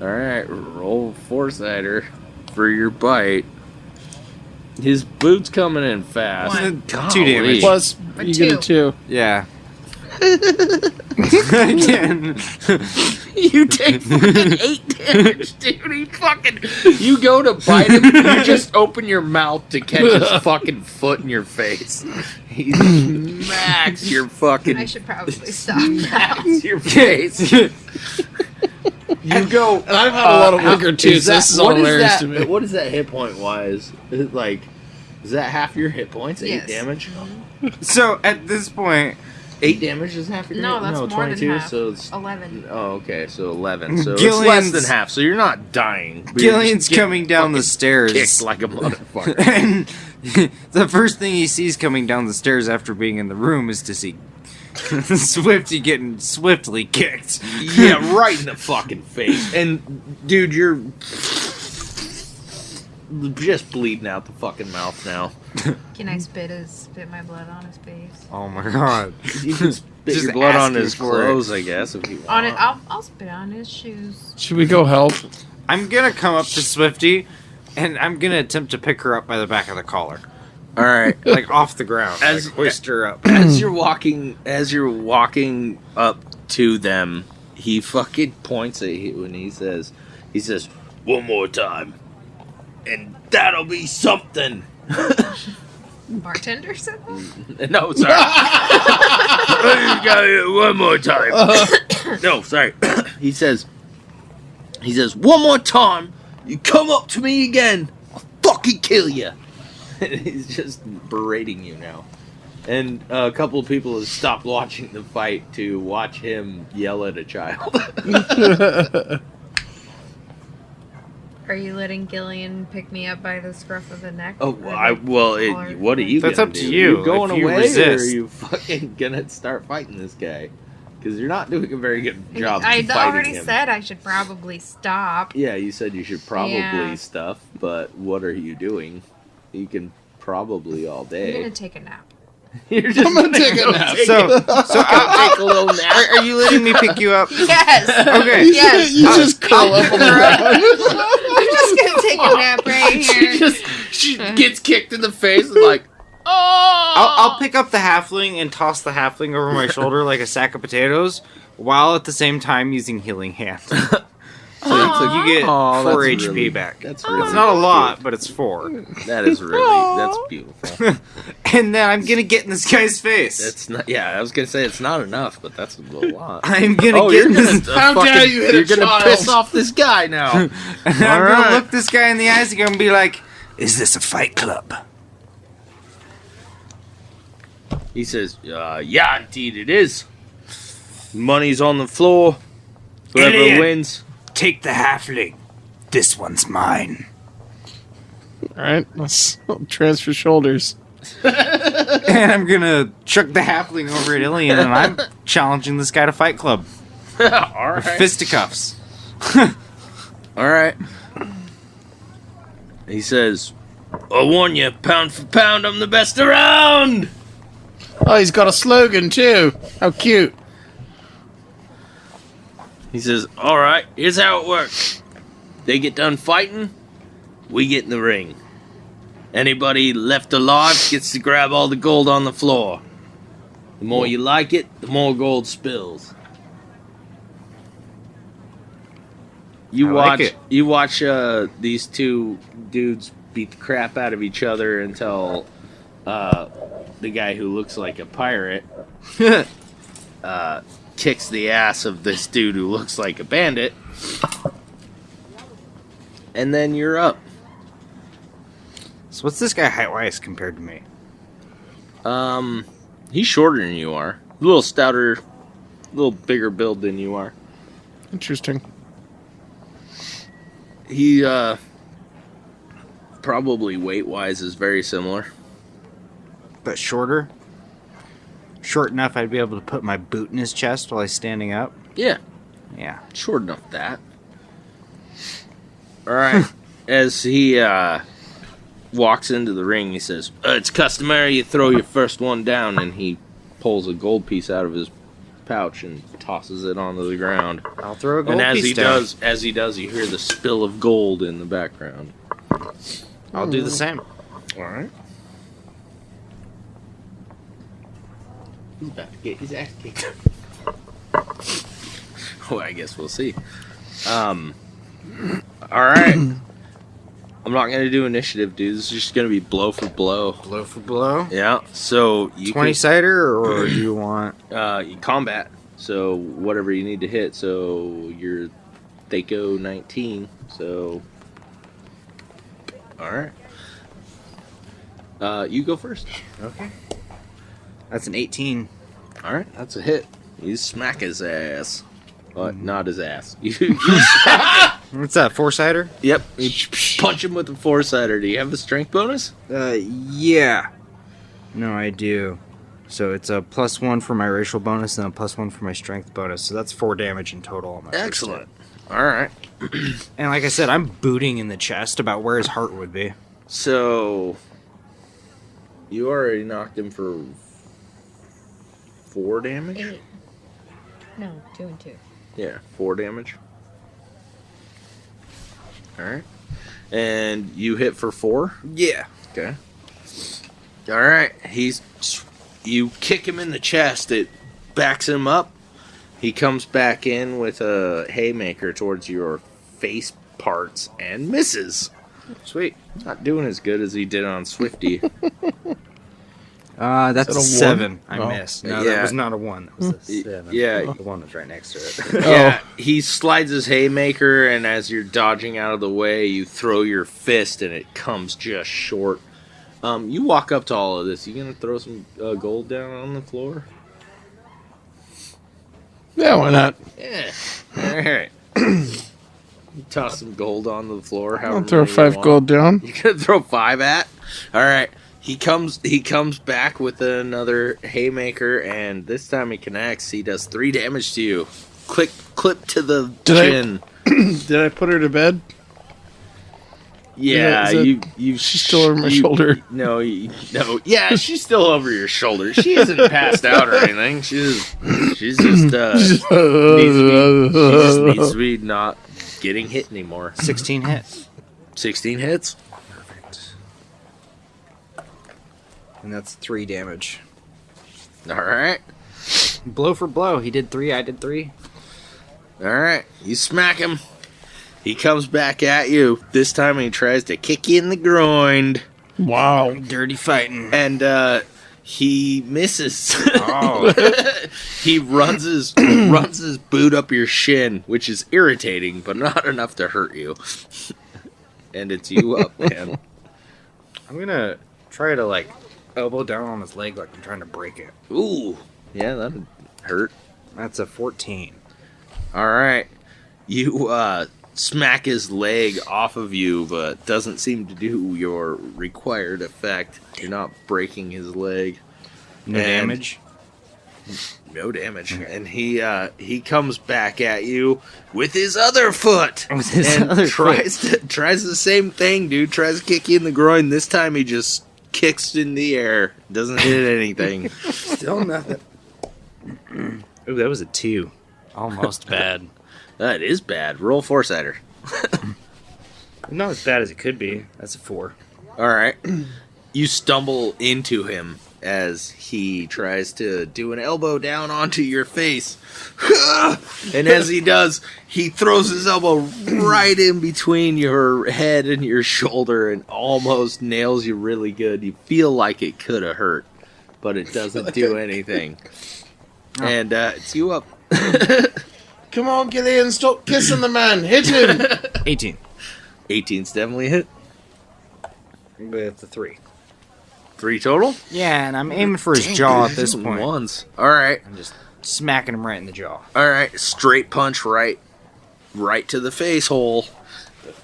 All right, roll Foresighter for your bite. His boot's coming in fast. 1. 2 Golly. damage. Plus, A you get a 2. 2. Yeah. Again. You take fucking 8 damage, dude. He fucking. You go to bite him, you just open your mouth to catch his fucking foot in your face. He smacks your fucking. I should probably stop now. smacks your face. You go. And I've had a lot of liquor too, so this is all what hilarious that, to me. What is that hit point wise? Is it like, is that half your hit points? 8 Yes. damage? So at this point, 8 damage is half your No, damage? that's more 22, than half. so it's 11. Oh, okay, so 11. So it's less Gilleon's- than half, so you're not dying. but you're Gilleon's just getting coming down the fucking stairs. kicked like a motherfucker. And the first thing he sees coming down the stairs after being in the room is to see Swifty getting swiftly kicked. Yeah, right in the fucking face. And, dude, you're just bleeding out the fucking mouth now. Can I spit my blood on his face? Oh my god. You can spit Just your blood on asking his for clothes, I guess, if you want. On it, I'll spit on his shoes. Should we go help? I'm gonna come up to Swifty, and I'm gonna attempt to pick her up by the back of the collar. All right. Like, off the ground. As- Like, hoist her up. As you're walking up to them, he fucking points at you and he says, "One more time, and that'll be something." Bartender said that? No, sorry. You got it one more time. No, sorry. He says, "One more time, you come up to me again, I'll fucking kill you." And he's just berating you now. And a couple of people have stopped watching the fight to watch him yell at a child. Are you letting Gilleon pick me up by the scruff of the neck? Oh, Or what are you That's gonna up to do? you. You going If you away, or resist. are you fucking gonna start fighting this guy? Because you're not doing a very good job I fighting already him. said I should probably stop. Yeah, you said you should probably Yeah. stuff, but what are you doing? You can probably all I'm day. gonna take a nap. You're just I'm gonna take a nap. So I'll take a little nap. are you letting me pick you up? Yes! Okay. Yes! You just curl up on the ground. I'm just gonna take a nap right here. She gets kicked in the face and like, oh! I'll pick up the halfling and toss the halfling over my shoulder like a sack of potatoes, while at the same time using healing hand. So you get Aw, 4 that's HP really- back. That's really It's not a cute. lot, but it's 4. That is really that's beautiful. And then I'm gonna get in this guy's face. That's not. Yeah, I was gonna say it's not enough, but that's a lot. I'm gonna get you're in gonna, this. How dare you hit a You're gonna child? piss off this guy now. And I'm gonna Alright. look this guy in the eyes and gonna be like, Is this a fight club? He says, "Yeah, indeed it is. Money's on the floor. Whoever Idiot. wins." Take the halfling. This one's mine. Alright, let's transfer shoulders. and I'm gonna chuck the halfling over at Gilleon, and I'm challenging this guy to Fight Club. All right. Fisticuffs. All right. He says, "I warn you, pound for pound, I'm the best around." Oh, he's got a slogan too. How cute. He says, "All right, here's how it works. They get done fighting, we get in the ring. Anybody left alive gets to grab all the gold on the floor. The more you like it, the more gold spills." You I watch like it. you watch these two dudes beat the crap out of each other until the guy who looks like a pirate kicks the ass of this dude who looks like a bandit. And then you're up. So what's this guy height-wise compared to me? He's shorter than you are. A little stouter, a little bigger build than you are. Interesting. He, probably weight-wise is very similar. But shorter? Short enough I'd be able to put my boot in his chest while he's standing up? Yeah, Yeah. short enough that. Alright. As he, walks into the ring, he says, "It's customary you throw your first one down," and he pulls a gold piece out of his pouch and tosses it onto the ground. I'll throw a gold And as piece he down. does, you hear the spill of gold in the background. I'll do the same. All right. He's about to get his ass kicked. Well, I guess we'll see. All right. I'm not gonna do initiative, dude. This is just gonna be blow for blow. Blow for blow? Yeah. So you 20-sider, or do you want... you combat. So whatever you need to hit. So you're Thaco 19. So all right. You go first. Okay. That's an 18 All right, that's a hit. You smack his ass. Not his ass. What's that, 4-sider? Yep. You punch him with a 4-sider. Do you have a strength bonus? Yeah. No, I do. So it's a +1 for my racial bonus and a +1 for my strength bonus. So that's 4 damage in total on my first Excellent. hit. All right. And like I said, I'm booting in the chest about where his heart would be. So you already knocked him for 4 damage? 8. No, 2 and 2. Yeah, 4 damage. All right. And you hit for 4? Yeah. Okay. All right. You kick him in the chest. It backs him up. He comes back in with a haymaker towards your face parts and misses. Sweet. Not doing as good as he did on Swifty. That's Is a that a 7. one? I Oh. missed. No, Yeah. that was not a 1. That was a 7. Yeah. The one was right next to it. Yeah, he slides his haymaker, and as you're dodging out of the way, you throw your fist, and it comes just short. You walk up to all of this. You gonna throw some gold down on the floor? Yeah, why not? Yeah. All right. You toss some gold onto the floor. I'll however throw many you 5 want. gold down. You gonna throw 5 at? All right. He comes back with another haymaker, and this time he connects. He does 3 damage to you. Clip to the chin. Did I put her to bed? Yeah, Is that- you. She's still over my shoulder. No. Yeah, she's still over your shoulder. She isn't passed out or anything. She's just needs to be not getting hit anymore. 16 hits. 16 hits. Perfect. And that's 3 damage. All right. Blow for blow. He did 3, I did 3. All right. You smack him. He comes back at you. This time he tries to kick you in the groin. Wow. Dirty fighting. And he misses. Oh. He runs his boot up your shin, which is irritating, but not enough to hurt you. And it's you up, man. I'm gonna try to, elbow down on his leg like I'm trying to break it. Ooh. Yeah, that'd hurt. That's a 14. All right. You smack his leg off of you, but doesn't seem to do your required effect. You're not breaking his leg. No And- damage? No damage. Okay. And he comes back at you with his other foot. With his and other tries the same thing, dude. Tries to kick you in the groin. This time he just kicks in the air. Doesn't hit anything. Still nothing. Ooh, that was a 2. Almost bad. That is bad. Roll 4-sider. Not as bad as it could be. That's a 4. All right. You stumble into him as he tries to do an elbow down onto your face. And as he does, he throws his elbow right in between your head and your shoulder and almost nails you really good. You feel like it could have hurt, but it doesn't do anything. And it's you up. Come on, Gilleon, stop kissing the man. Hit him. 18. 18's definitely hit. With the 3. 3 total? Yeah, and I'm aiming for his Dang, jaw dude, at this he's point. Ones. All right. I'm just smacking him right in the jaw. All right. Straight punch right to the face hole.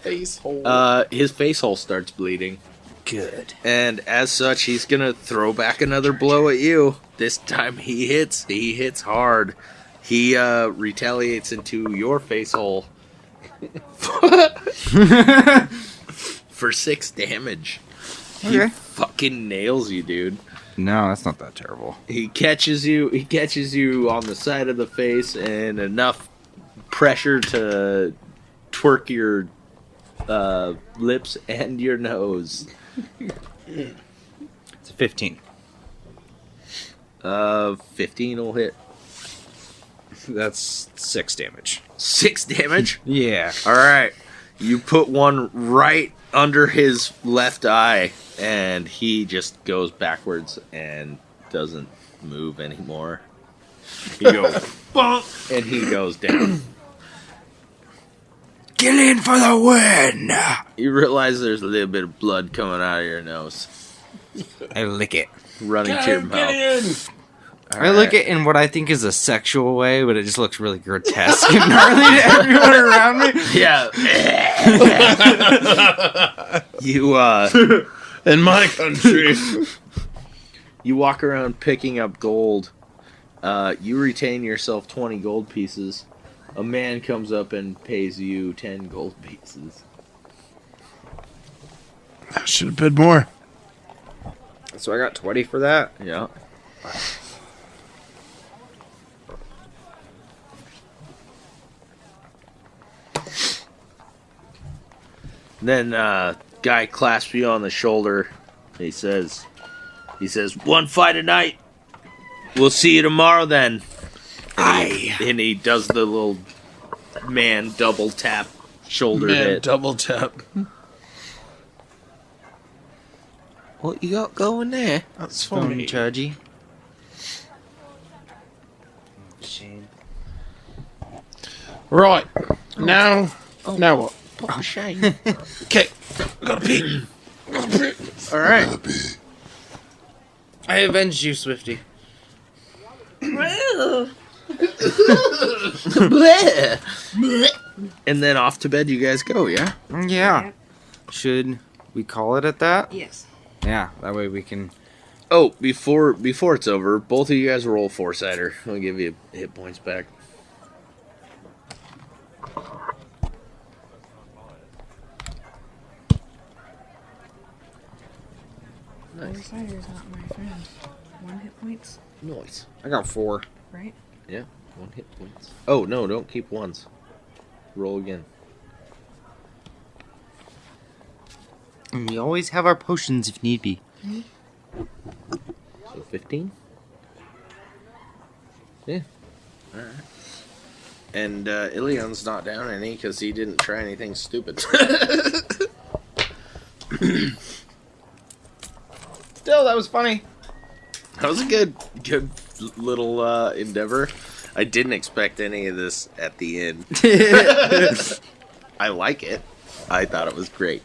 Face hole. His face hole starts bleeding. Good. And as such, he's gonna throw back another blow at you. This time he hits. He hits hard. He retaliates into your face hole for 6 damage. He Okay. fucking nails you, dude. No, that's not that terrible. He catches you on the side of the face, and enough pressure to twerk your lips and your nose. It's a 15. 15 will hit. That's 6 damage. 6 damage? Yeah. All right. You put one right under his left eye, and he just goes backwards and doesn't move anymore. He goes, bonk, and he goes down. Gilleon for the win! You realize there's a little bit of blood coming out of your nose, I lick it. running to your mouth. I look at it in what I think is a sexual way, but it just looks really grotesque and gnarly to everyone around me. Yeah. You, In my country. you walk around picking up gold. You retain yourself 20 gold pieces. A man comes up and pays you 10 gold pieces. I should have bid more. So I got 20 for that. Yeah. Then guy clasps you on the shoulder. He says, "One fight a night. We'll see you tomorrow then." And he does the little man double tap shoulder hit. Double tap. What you got going there? That's Phone funny. chargy. Shame. Right. Now what? Oh, shame. Okay. Gotta pee. All right. I avenged you, Swifty. And then off to bed you guys go, yeah? Yeah. Should we call it at that? Yes. Yeah, that way we can... Oh, before it's over, both of you guys roll 4-sider. I'll give you hit points back. Nice. Cider's not my friend. 1 hit points, Nice. I got 4. right? Yeah, 1 hit points. Oh, no, don't keep ones. Roll again. And we always have our potions if need be. So 15? Yeah. Alright. And Gilleon's not down any because he didn't try anything stupid. Still, that was funny. That was a good little endeavor. I didn't expect any of this at the end. I like it. I thought it was great.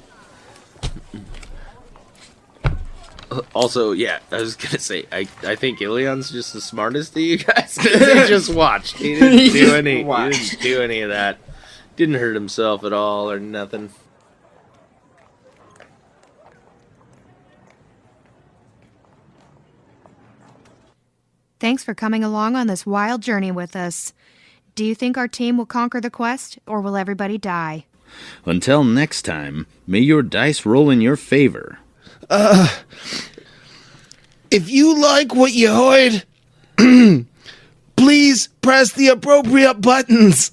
Also, yeah, I was gonna say, I think Gilleon's just the smartest of you guys. 'Cause he just watched. He didn't do any. He didn't do any of that. Didn't hurt himself at all or nothing. Thanks for coming along on this wild journey with us. Do you think our team will conquer the quest, or will everybody die? Until next time, may your dice roll in your favor. If you like what you heard, please press the appropriate buttons.